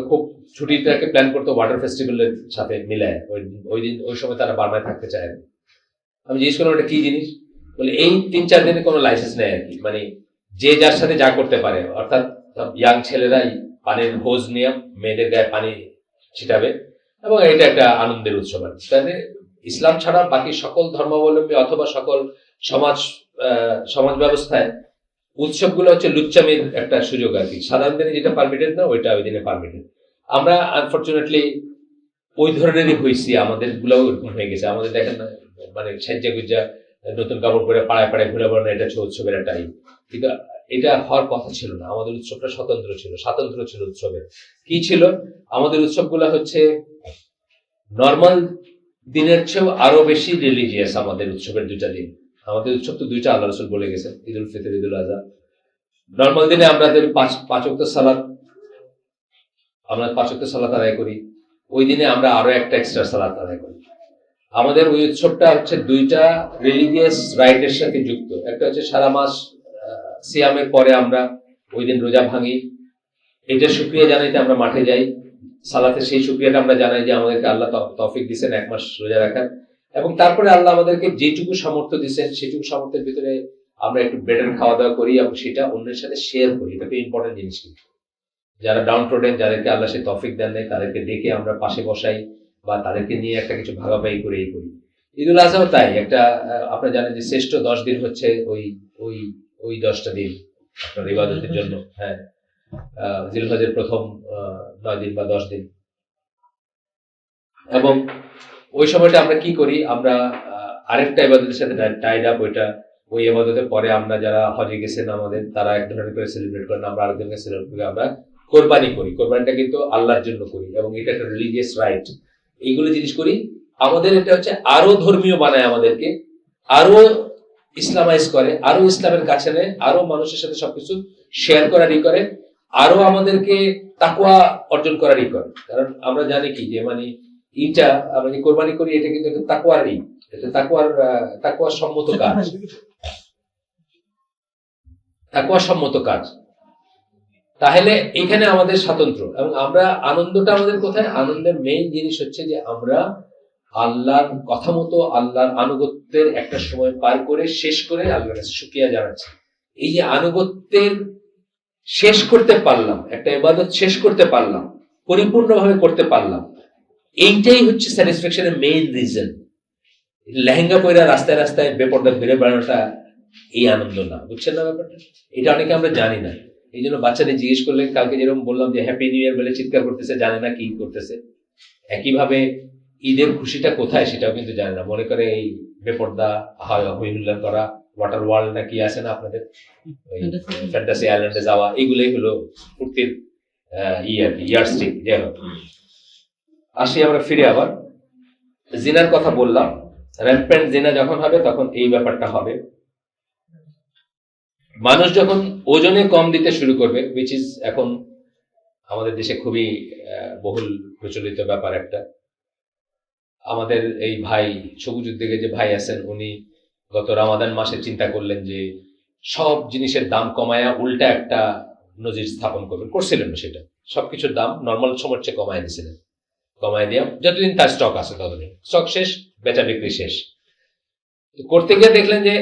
খুব ছুটিটাকে প্ল্যান করতো ওয়াটার ফেস্টিভ্যালের সাথে মিলায়। ওই দিন ওই সময় তারা বার্মায় থাকতে চায় না। আমি জিজ্ঞেস করলাম এটা কি জিনিস, বলে এই 3-4 দিনে কোনো লাইসেন্স নেই আর কি, মানে যে যার সাথে যা করতে পারে, অর্থাৎ ইয়াং ছেলেরাই পানির হোজ নিয়ে মেয়েদের গায়ে পানি ছিটাবে, এবং এটা একটা আনন্দের উৎসব আর কি। তাহলে ইসলাম ছাড়া বাকি সকল ধর্মাবলম্বী অথবা সকল সমাজ ব্যবস্থায় উৎসবগুলো হচ্ছে লুচ্চামির একটা সুযোগ আর কি। সাধারণ দিনে যেটা পারমিটেড না, ওইটা ওই দিনে পারমিটেড। আমরা আনফর্চুনেটলি ওই ধরনেরই হয়েছি, আমাদের গুলাও এরকম হয়ে গেছে। আমাদের দেখেন না, মানে সাজ্জা গুজ্জা নতুন কাপড় পরে পাড়ায় পাড়ায় ঘুরে বেড়ানো, এটা হচ্ছে উৎসবের একটা কিন্তু এটা হওয়ার কথা ছিল না। আমাদের উৎসবটা স্বতন্ত্র ছিল, স্বাতন্ত্র ছিল উৎসবের। কি ছিল আমাদের উৎসবগুলো হচ্ছে নর্মাল দিনের চেয়েও আরো বেশি রিলিজিয়াস। আমাদের উৎসবের 2টা দিন, আমাদের উৎসব তো 2টা আল্লাহ রাসূল বলে গেছেন, ঈদ উল ফিতর, ঈদ উল আযহা। নর্মাল দিনে আমরা পাঁচ ওয়াক্ত সালাত, আমরা 5 ওয়াক্ত সালাত আদায় করি। ওই দিনে আমরা আরো একটা এক্সট্রা সালাত আদায় করি। আমাদের ওই উৎসবটা হচ্ছে 2টা রিলিজিয়াস রাইটের সাথে যুক্ত। একটা হচ্ছে সারা মাস সিয়ামের পরে আমরা ওই দিন রোজা ভাঙি, এটা শুকরিয়া জানাইতে আমরা মাঠে যাই। সালাতে সেই শুকরিয়াটা আমরা জানাই যে আমাদেরকে আল্লাহ তৌফিক দিয়েছেন 1 মাস রোজা রাখার, এবং তারপরে আল্লাহ আমাদেরকে যেটুকু সামর্থ্য দিয়েছেন সেটুকু সামর্থ্যের ভিতরে আমরা একটু বেটার খাওয়া দাওয়া করি এবং সেটা অন্যের সাথে শেয়ার করি। এটা তো ইম্পর্টেন্ট জিনিস। কিন্তু যারা ডাউন ট্রোডেন, যাদেরকে আল্লাহ সে তৌফিক দেন নাই, তাদেরকে ডেকে আমরা পাশে বসাই বা তাদেরকে নিয়ে একটা কিছু ভাগাভাগি করে এই করি। ঈদ উল আজহাও তাই। একটা আপনারা জানেন যে শ্রেষ্ঠ 10 দিন হচ্ছে ওই ওই ওই 10টা দিন আপনার ইবাদতের জন্য। হ্যাঁ, জিলহজের প্রথম 9 দিন বা 10 দিন। এবং ওই সময়টা আমরা কি করি, আমরা আরেকটা ইবাদতের সাথে টাইড আপ। ওই ইবাদতের পরে আমরা যারা হজে গেছেন আমাদের, তারা এক ধরনের করে সেলিব্রেট করেন, আমরা আরেকজনকে সেলিব্রেট করি। আমরা কোরবানি করি। কোরবানিটা কিন্তু আল্লাহর জন্য করি এবং এটা একটা রিলিজিয়াস রাইট। এইগুলো জিনিস করি। আমাদের এটা হচ্ছে আরো ধর্মীয় বানায়, আমাদেরকে আরো ইসলামাইজ করে, আরো ইসলামের কাছে নেয়, আরো মানুষের সাথে সবকিছু শেয়ার করারই করে, আরো আমাদেরকে তাকওয়া অর্জন করারই করে। কারণ আমরা জানি কি যে মানে এইটা আমরা যে কোরবানি করি, এটা কিন্তু একটা তাকওয়ারই, এটা তাকওয়ার সম্মত কাজ, তাকওয়া সম্মত কাজ। তাহলে এখানে আমাদের স্বাতন্ত্র, এবং আমরা আনন্দটা আমাদের কোথায়? আনন্দের মেইন জিনিস হচ্ছে যে আমরা আল্লাহর কথা মতো আল্লাহর আনুগত্যের একটা সময় পার করে শেষ করে আল্লাহর কাছে শুকরিয়া জানাচ্ছি। এই যে আনুগত্যের শেষ করতে পারলাম, একটা ইবাদত শেষ করতে পারলাম, পরিপূর্ণভাবে করতে পারলাম, এইটাই হচ্ছে স্যাটিসফ্যাকশনের মেইন রিজন। লেহেঙ্গা পরে রাস্তায় রাস্তায় বেপরদা ঘুরে বেড়ানোটা এই আনন্দ না, বুঝছেন না ব্যাপারটা? এটা অনেকে আমরা জানি না। এই জন্য বাচ্চাদের জিজ্ঞেস করলে, কালকে যেরকম বললাম যে হ্যাপি নিউ ইয়ার বলে চিৎকার করতেছে, জানে না কি করতেছে। একইভাবে ঈদের খুশিটা কোথায় সেটাও কিন্তু জানে না। মনে করে এই বেপরদা হইহুল্লার করা, ওয়াটার ওয়ার্ল্ড না কি আছে না আপনাদের, ফ্যান্টাসি আইল্যান্ডে যাওয়া, এগুলোই হলো ফুর্তির ইয়ারস্টিক। যাই হোক, আসি আমরা ফিরে আবার জিনার কথা বললাম। র্যাম্পেন্ট জিনা যখন হবে তখন এই ব্যাপারটা হবে। মানুষ যখন ওজনে কম দিতে শুরু করবে, উইচ ইজ এখন আমাদের দেশে খুবই বহুল প্রচলিত ব্যাপার একটা। আমাদের এই ভাই সবুজ উদ্যোগে যে ভাই আছেন, উনি গত রমাদান মাসে চিন্তা করলেন যে সব জিনিসের দাম কমায়া উল্টা একটা নজির স্থাপন করবেন। করছিলেন না সেটা, সবকিছুর দাম নর্মাল সময়ের চেয়ে কমায় দিয়েছিলেন। কমায় দিয়া যতদিন তার স্টক আছে ততদিন, স্টক শেষ, বেচা বিক্রি শেষ। করতে গিয়ে দেখলেন যে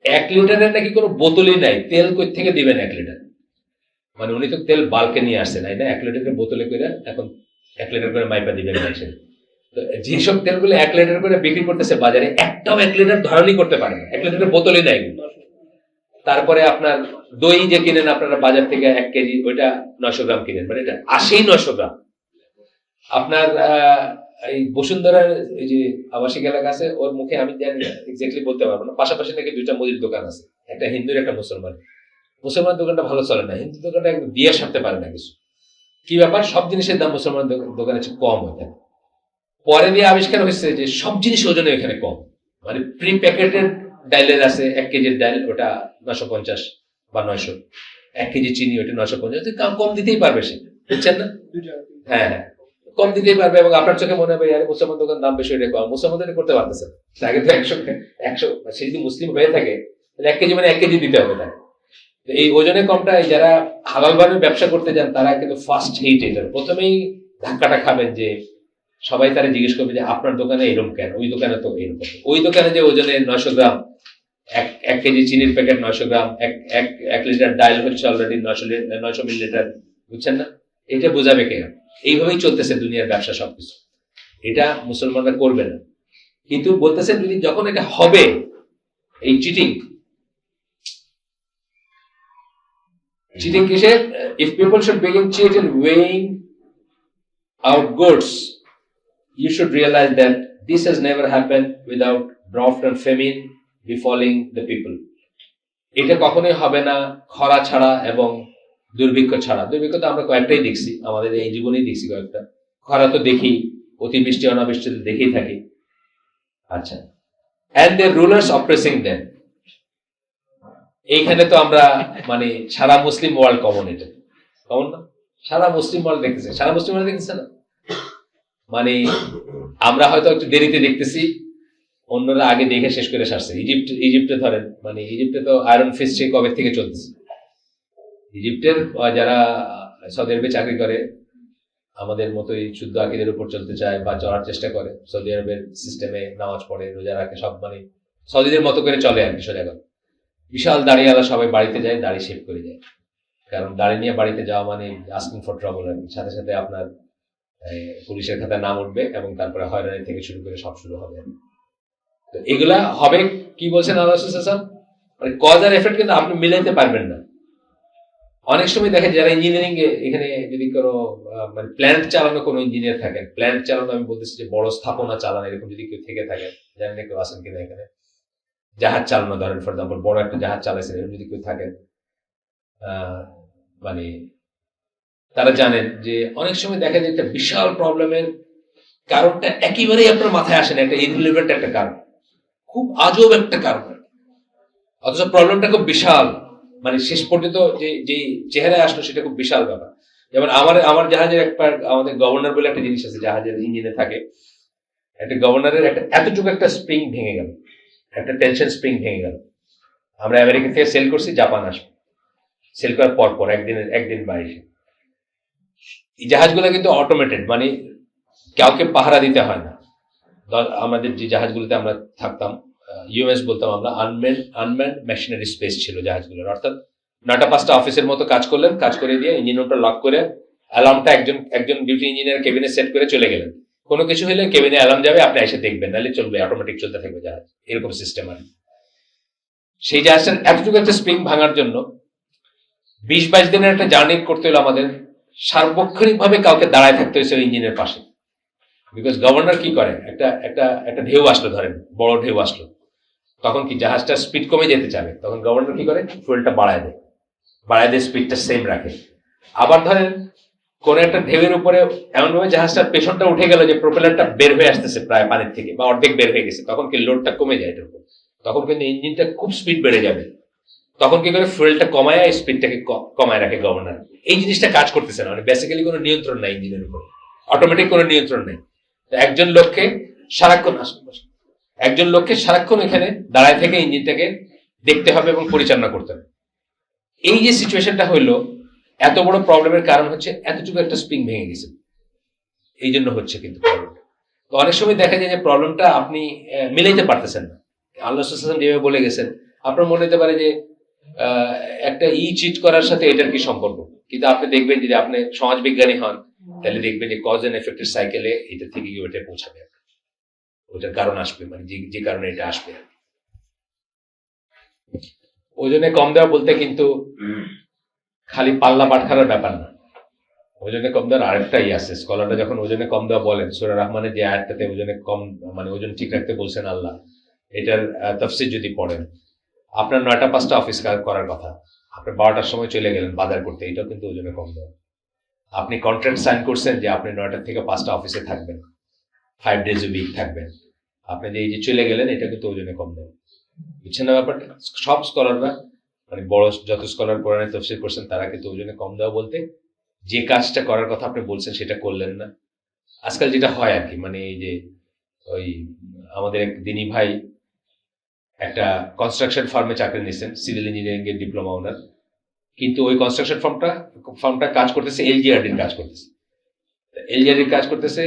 1 লিটারের নাকি কোনো বোতলই নাই। তেল কই থেকে দিবেন 1 লিটার? মানে উনি তো তেল বাল্কে নিয়ে আসছেন, তাই না? 1 লিটারের বোতলে করে এখন 1 লিটার করে মাইপা দিবেন মানুষের। তো যেসব তেলগুলো 1 লিটার করে বিক্রি করতেছে বাজারে, একটাও 1 লিটার ধারণই করতে পারে না। 1 লিটারের বোতলই নাই। তারপরে আপনার দই যে কিনেন আপনারা বাজার থেকে 1 কেজি, ওইটা 900 গ্রাম কিনেন, মানে এটা 900 গ্রাম। আপনার এই বসুন্ধরার এই যে আবাসিক এলাকা আছে, ওর মুখে আমি জানি এক্স্যাক্টলি বলতে পারবো না, পাশাপাশি নাকি 2টা মুদির দোকান আছে, একটা হিন্দুর একটা মুসলমান। মুসলমান দোকানটা ভালো চলে না, হিন্দু দোকানটা একদম দিয়ে সারতে পারে না কিছু। কি ব্যাপার? সব জিনিসের দাম মুসলমান দোকানে কম হয়ে যায়। পরে দিয়ে আবিষ্কার হয়েছে যে সব জিনিস ওজনে এখানে কম। মানে প্রি প্যাকেটেড ডাইলের আছে 1 কেজির ডাইল, ওটা 950 বা 900, 1 কেজি চিনি ওটা 950, কম দিতেই পারবে সে, বুঝছেন না? হ্যাঁ হ্যাঁ, কম দিতেই পারবে, এবং আপনার চোখে মনে হবে আরে মুসলমান দোকান দাম বেশি, এটা কম, মুসলমান এটা করতে পারতেছে না। তাকে তো 100 সে যদি মুসলিম হয়ে থাকে তাহলে 1 কেজি মানে 1 কেজি দিতে হবে তাকে। তো এই ওজনে কমটা যারা হালাল ভাবে ব্যবসা করতে যান তারা কিন্তু ফার্স্ট হিট এটার প্রথমেই ধাক্কাটা খাবেন, যে সবাই তারা জিজ্ঞেস করবে যে আপনার দোকানে এরকম কেন, ওই দোকানে তো এরকম, ওই দোকানে যে ওজনে 900 গ্রাম, 1 কেজি চিনির প্যাকেট 900 গ্রাম, 1 লিটার ডাইল হচ্ছে অলরেডি 900 মিলিলিটার, বুঝছেন না? এটা বোঝাবে কে? এইভাবেই চলতেছে দুনিয়ার ব্যবসা সবকিছু, এটা মুসলমানরা করবে না। কিন্তু বলতেছেন যদি যখন এটা হবে, এই চিটিং কিসে, if people should begin cheat in weighing out goods, you should realize that this has never happened without drought and famine befalling the people. এটা কখনোই হবে না খরা ছাড়া এবং দুর্ভিক্ষ ছাড়া। দুর্ভিক্ষ তো আমরা কয়েকটাই দেখছি, আমাদের এই জীবনেই দেখছি কয়েকটা। খরা তো দেখি, অতিবৃষ্টি অনাবৃষ্টি তো দেখেই থাকি। আচ্ছা, and the rulers oppressing them, এইখানে তো আমরা মানে সারা মুসলিম ওয়ার্ল্ড কমন, এটা কমন না? সারা মুসলিম ওয়ার্ল্ড দেখতেছে, সারা মুসলিম ওয়ার্ল্ড দেখতেছে না? মানে আমরা হয়তো একটু দেরিতে দেখতেছি, অন্যরা আগে দেখে শেষ করে সারছে। ইজিপ্টে ধরেন, মানে ইজিপ্টে তো আয়রন ফিস্ট্রি কবে থেকে চলতেছে। ইজিপ্টের যারা সৌদি আরবে চাকরি করে, আমাদের মতোই শুদ্ধ আকিদের উপর চলতে চায় বা চলার চেষ্টা করে, সৌদি আরবের সিস্টেমে নামাজ পড়ে, রোজা রাখে, সব মানে সৌদিদের মতো করে চলে আর কি। সোজা কথা, বিশাল দাড়িওয়ালা সবাই বাড়িতে যায়, দাড়ি শেভ করে যায়, কারণ দাড়ি নিয়ে বাড়িতে যাওয়া মানে আস্কিং ফর ট্রাবল আর কি। সাথে সাথে আপনার পুলিশের খাতায় নাম উঠবে এবং তারপরে হয়রানি থেকে শুরু করে সব শুরু হবে। তো এগুলা হবে কি বলছেন আল্লাহ রাসূল সাল্লাল্লাহু আলাইহি ওয়াসাল্লাম, মানে কজ আর এফেক্ট কিন্তু আপনি মিলাইতে পারবেন না। অনেক সময় দেখেন যারা ইঞ্জিনিয়ারিং এ এখানে যদি কোনো মানে প্ল্যান্ট চালানো কোনো ইঞ্জিনিয়ার থাকেন, প্ল্যান্ট চালানো আমি বলতেছি যে বড় স্থাপনা চালানো, এরকম যদি কেউ থেকে থাকেন, জানেন না কেউ আছেন কিনা এখানে, জাহাজ চালানো ধরেন ফর এক্সাম্পল, বড় একটা জাহাজ চালাইছেন, এরকম যদি কেউ থাকেন, মানে তারা জানেন যে অনেক সময় দেখা যায় একটা বিশাল প্রবলেমের কারণটা একেবারেই আপনার মাথায় আসে না, একটা ইররিলেভেন্ট একটা কারণ, খুব আজব একটা কারণ, অথচ প্রবলেমটা খুব বিশাল, মানে শেষ পর্যন্ত যে চেহারায় আসলো সেটা খুব বিশাল ব্যাপার। যেমন আমার জাহাজের একবার আমাদের গভর্নর বলে একটা জিনিস আছে, জাহাজের ইঞ্জিনে থাকে, একটা গভর্নরের একটা এতটুকু একটা স্প্রিং ভেঙে গেল, একটা টেনশন স্প্রিং ভেঙে গেল। আমরা আমেরিকা থেকে সেল করছি, জাপান আসবে, সেল করার পর একদিন বাইরে, এই জাহাজগুলো কিন্তু অটোমেটেড, মানে কাউকে পাহারা দিতে হয় না। আমাদের যে জাহাজগুলোতে আমরা থাকতাম, ইউএস বলতাম আমরা, আনম্যান মেশিনারি স্পেস ছিল জাহাজগুলোর, অর্থাৎ 9টা 5টা অফিসের মতো কাজ করলেন, কাজ করে দিয়ে ইঞ্জিন রুমটা লক করে অ্যালার্মটা একজন ডিউটি ইঞ্জিনিয়ার কেবিনে সেট করে চলে গেলেন। কোনো কিছু হলে কেবিনে অ্যালার্ম যাবে, আপনি এসে দেখবেন, নাহলে চলবে, অটোমেটিক চলতে থাকবে জাহাজ, এরকম সিস্টেম। আর সেই জাহাজটার এতটুকু একটা স্প্রিং ভাঙার জন্য 20-22 দিনের একটা জার্নি করতে হলো আমাদের, সার্বক্ষণিক ভাবে কাউকে দাঁড়ায় থাকতে হয়েছে ওই ইঞ্জিনের পাশে। বিকজ গভর্নর কি করে, একটা ঢেউ আসলো, ধরেন বড় ঢেউ আসলো, তখন কি জাহাজটা স্পিড কমে যেতে চাবে, তখন গভর্নর কি করে, ফুয়েলটা বাড়ায় দেয়, স্পিডটা সেম রাখে। আবার ধরেন কোন একটা ঢেউয়ের উপরে এমন ভাবে জাহাজটার পেছনটা উঠে গেল যে প্রোপেলারটা বের হয়ে আসতেছে প্রায় পানির থেকে, বা অর্ধেক বের হয়ে গেছে, তখন কি লোডটা কমে যায় এটার উপর, তখন কিন্তু ইঞ্জিনটা খুব স্পিড বেড়ে যাবে, তখন কি করে ফুয়েলটা কমায় স্পিডটাকে কমায় রাখে গভর্নর। এই জিনিসটা কাজ করতেছে না, মানে বেসিক্যালি কোনো নিয়ন্ত্রণ নাই ইঞ্জিনের উপর, অটোমেটিক কোনো নিয়ন্ত্রণ নেই। একজন লোককে সারাক্ষণ এখানে দাঁড়ায় থেকে ইঞ্জিনটাকে দেখতে হবে এবং পরিচালনা করতে হবে। এই যে সিচুয়েশনটা হইলো, এত বড় প্রবলেমের কারণ হচ্ছে এতটুকু একটা স্প্রিং ভেঙে গেছে, এই জন্য হচ্ছে কিন্তু প্রবলেমটা। তো অনেক সময় দেখা যায় যে প্রবলেমটা আপনি মিলাইতে পারতেছেন না। আল্লাহ রাসূল সাল্লাল্লাহু আলাইহি ওয়াসাল্লাম যেভাবে বলে গেছেন, আপনার মনে হতে পারে যে একটা চিট করার সাথে এটার কি সম্পর্ক, কিন্তু আপনি দেখবেন যদি আপনি সমাজ বিজ্ঞানী হন, তাহলে দেখবেন যে কজ এন্ড এফেক্টের সাইকেলে এটা থেকে গিয়ে ওটা পৌঁছাবে, ওটার কারণ আসবে, মানে যে কারণে এটা আসবে। ওজনে কম দেওয়া বলতে কিন্তু খালি পাল্লা পাটখানার ব্যাপার না, ওজনে কম দেওয়ার আরেকটা আছে। স্কলাররা যখন ওজনে কম দেওয়া বলেন, সূরা রহমানের যে আয়াতটাতে ওজনে কম, মানে ওজন ঠিক রাখতে বলছেন আল্লাহ, এটার তাফসীর যদি পড়েন, আপনার 9টা 5টা অফিস করার কথা, আপনি 12টার সময় চলে গেলেন বাজার করতে, এটাও কিন্তু ওজনে কম দেওয়া। আপনি কন্ট্রাক্ট সাইন করছেন যে আপনি 9টা থেকে 5টা অফিসে থাকবেন, 5 days a week থাকবেন, আপনি যে এই যে চলে গেলেন, এটা কিন্তু ওজনে কম দেবে। বুঝছেন না ব্যাপারটা? সব স্কলাররা, মানে বড় যত স্কলার কোরআনে তাফসীর করছেন, তারা কিন্তু ওজনে কম দেওয়া বলতে যে কাজটা করার কথা আপনি বলছেন সেটা করলেন না। আজকাল যেটা হয় আর কি, মানে এই যে ওই আমাদের এক দিনী ভাই একটা কনস্ট্রাকশন ফার্মে চাকরি নিচ্ছেন, সিভিল ইঞ্জিনিয়ারিং এর ডিপ্লোমা ওনার, কিন্তু ওই কনস্ট্রাকশন ফার্মটা কাজ করতেছে এলজিআরডির কাজ করতেছে। এলজিআরডির কাজ করতেছে,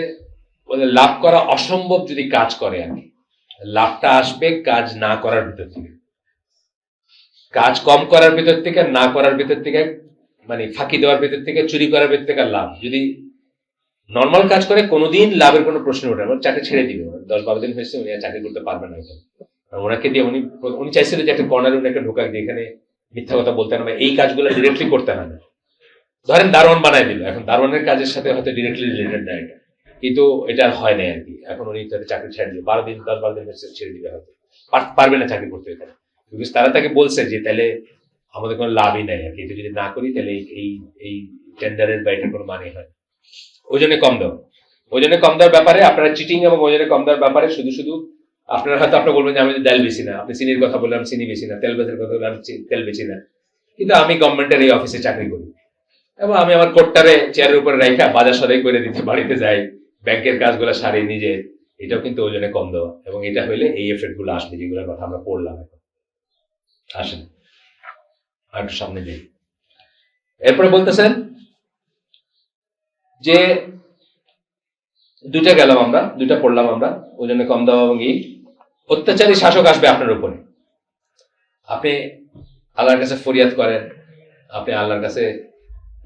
ওদের লাভ করা অসম্ভব যদি কাজ করে আর কি। লাভটা আসবে কাজ না করার ভিতর থেকে, কাজ কম করার ভিতর থেকে, না করার ভিতর থেকে, মানে ফাঁকি দেওয়ার ভিতর থেকে, চুরি করার ভিতর থেকে লাভ। যদি নর্মাল কাজ করে কোনোদিন লাভের কোনো প্রশ্ন ওঠে না, চাকরি ছেড়ে দিবে। 10-12 দিন হয়েছে, উনি আর চাকরি করতে পারবেন না। ওনাকে দিয়ে উনি চাইছিলেন যে একটা কর্নারে উনি একটা ঢোকা, যেখানে মিথ্যা কথা বলতে না, এই কাজগুলো ডিরেক্টলি করতে না। ধরেন দারোয়ান বানায় দিল, এখন দারোয়ানের কাজের সাথে হয়তো ডিরেক্টলি রিলেটেড না এটা, কিন্তু এটা আর হয় না আর কি। এখন উনি চাকরি ছেড়ে দিবে, 10-12 দিন ছেড়ে দিবে, হয়তো পারবে না চাকরি করতে এখানে। বিকজ তারা তাকে বলছে যে তাহলে আমাদের কোনো লাভই নাই আর কি, এটা যদি না করি তাহলে এই টেন্ডারের বা এটার কোনো মানে হয়। ওজনে কম দেওয়া, ওজনে কম দেওয়ার ব্যাপারে আপনারা চিটিং এবং ওজনে কম দেওয়ার ব্যাপারে শুধু আপনারা হয়তো আপনি বলবেন যে আমি ডাল বেশি না, আপনি চিনির কথা বললেন আমি চিনি বেশি না, তেল বেচের কথা বললেন আমি তেল বেশি না, কিন্তু আমি গভর্নমেন্টের এই অফিসে চাকরি করি এবং আমি আমার কোটটারে চেয়ারের উপরে রেখা বাজার সদাই করে দিতে বাড়িতে যাই, ব্যাংকের কাজগুলো সারি নিজে, এটাও কিন্তু ওজনে কম দেওয়া। এবং এটা হইলে এই এফেক্ট গুলো আসবে যেগুলোর কথা আমরা পড়লাম। এখন আসেন আর একটু সামনে যাই। এরপরে বলতেছেন যে দুইটা গেলাম আমরা, দুইটা পড়লাম আমরা, ওজনে কম দেওয়া এবং অত্যাচারী শাসক আসবে আপনার উপরে। আপনি আল্লাহর কাছে ফরিয়াদ করেন, আপনি আল্লাহর কাছে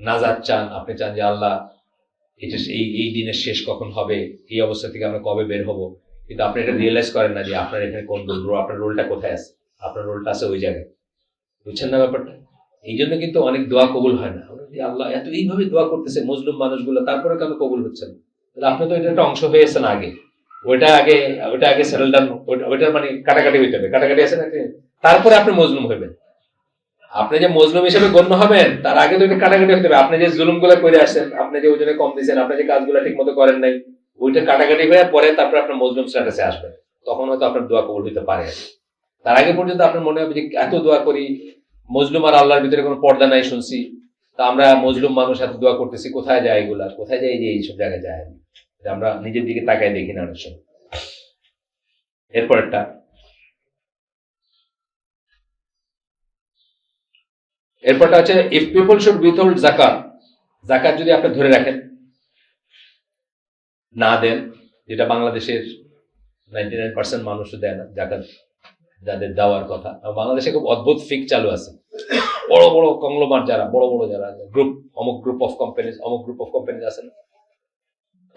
নাজাত চান, আপনি চান যে আল্লাহ এটা এই দিনের শেষ কখন হবে, এই অবস্থা থেকে আমরা কবে বের হব, কিন্তু আপনি এটা রিয়েলাইজ করেন না যে আপনার এখানে কোন রোল, আপনার রোলটা কোথায় আছে, আপনার রোলটা আছে ওই জায়গায়। বুঝছেন না ব্যাপারটা? এই জন্য কিন্তু অনেক দোয়া কবুল হয় না। আল্লাহ এত এইভাবে দোয়া করতেছে মজলুম মানুষগুলো, তারপরে কেন কবুল হচ্ছে না? আপনি তো এটা একটা অংশ হয়েছেন আগে, ওইটা আগে সেটেল ডাউন, ওইটার মানে কাটাকাটি হইতে হবে, কাটাকাটি আছে নাকি, তারপরে আপনি মজলুম হইবেন। আপনি যে মজলুম হিসেবে গণ্য হবেন তার আগে তো এটা কাটাকাটি হতে হবে। আপনি যে জুলুম গুলা করে আসছেন, আপনি যে ওজনে কম দিয়েছেন, আপনি যে কাজগুলো ঠিক মতো করেন নাই, ওইটা কাটাকাটি হয়ে পরে তারপরে আপনার মজলুম স্ট্যাটাসে আসবেন, তখন হয়তো আপনার দোয়া কবুল হইতে পারে। তার আগে পর্যন্ত আপনার মনে হবে যে এত দোয়া করি, মজলুম আর আল্লাহর ভিতরে কোনো পর্দা নাই শুনছি, তা আমরা মজলুম মানুষ এত দোয়া করতেছি, কোথায় যায় এগুলা, কোথায় যায় যে এইসব জায়গায় যায়, আমরা নিজের দিকে তাকায় দেখি না অনেক সময়। এরপরটা হচ্ছে ইফ পিপল শুড উইথহোল্ড যাকাত, যাকাত যদি আপনি ধরে রাখেন, না দেন, যেটা বাংলাদেশের 99% মানুষ দেয় না যাকাত, যাদের দেওয়ার কথা। বাংলাদেশে খুব অদ্ভুত ফিক চালু আছে, বড় বড় কংগ্লোমার যারা, বড় বড় যারা গ্রুপ, অমুক গ্রুপ অফ কোম্পানিজ আছে না,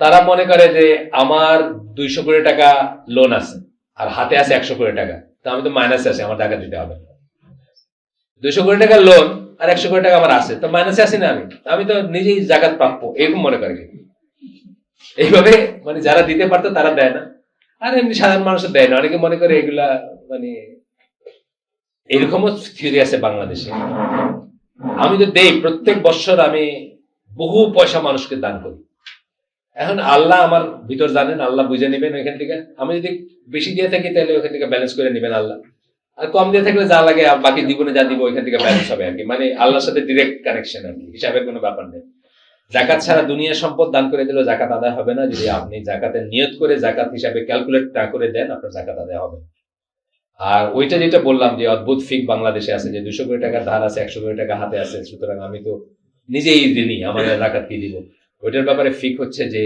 তারা মনে করে যে আমার 200 কোটি টাকা লোন আছে আর হাতে আছে 100 কোটি টাকা, তা আমি তো মাইনাসে আছি, আমার জাকাত দিতে হবে। 200 কোটি টাকা লোন আর 100 কোটি টাকা আমার আছে, তো মাইনাসে আছি না, আমি তো নিজেই জাকাত প্রাপ্য, এরকম মনে করে। এইভাবে মানে যারা দিতে পারতো তারা দেয় না, আর এমনি সাধারণ মানুষ দেয় না। অনেকে মনে করে এগুলা মানে এরকমও থিওরি আছে বাংলাদেশে। আমি তো দেই, প্রত্যেক বছর আমি বহু পয়সা মানুষকে দান করি। এখন আল্লাহ আমার ভিতর জানেন, আল্লাহ বুঝে নেবেন ওইখান থেকে। আমি যদি বেশি দিয়ে থাকি তাহলে ওইখান থেকে ব্যালেন্স করে নেবেন আল্লাহ, আর কম দিয়ে থাকলে যা লাগে বাকি জীবনে যা দিব ওইখান থেকে ব্যালেন্স হবে আর কি। মানে আল্লাহর সাথে ডিরেক্ট কানেকশন আর কি, হিসাবের কোনো ব্যাপার নেই। জাকাত ছাড়া দুনিয়ার সম্পদ দান করে দিলেও জাকাত আদায় হবে না। যদি আপনি জাকাতের নিয়ত করে জাকাত হিসাবে ক্যালকুলেট না করে দেন, আপনার জাকাত আদায় হবে। আর ওইটা যেটা বললাম যে অদ্ভুত ফিক বাংলাদেশে আছে, যে 200 কোটি টাকা ধার আছে, 100 কোটি টাকা হাতে আছে, সুতরাং আমি তো নিজেই ঋণী, আমার জাকাত কি দিব। ওইটার ব্যাপারে ফিক হচ্ছে যে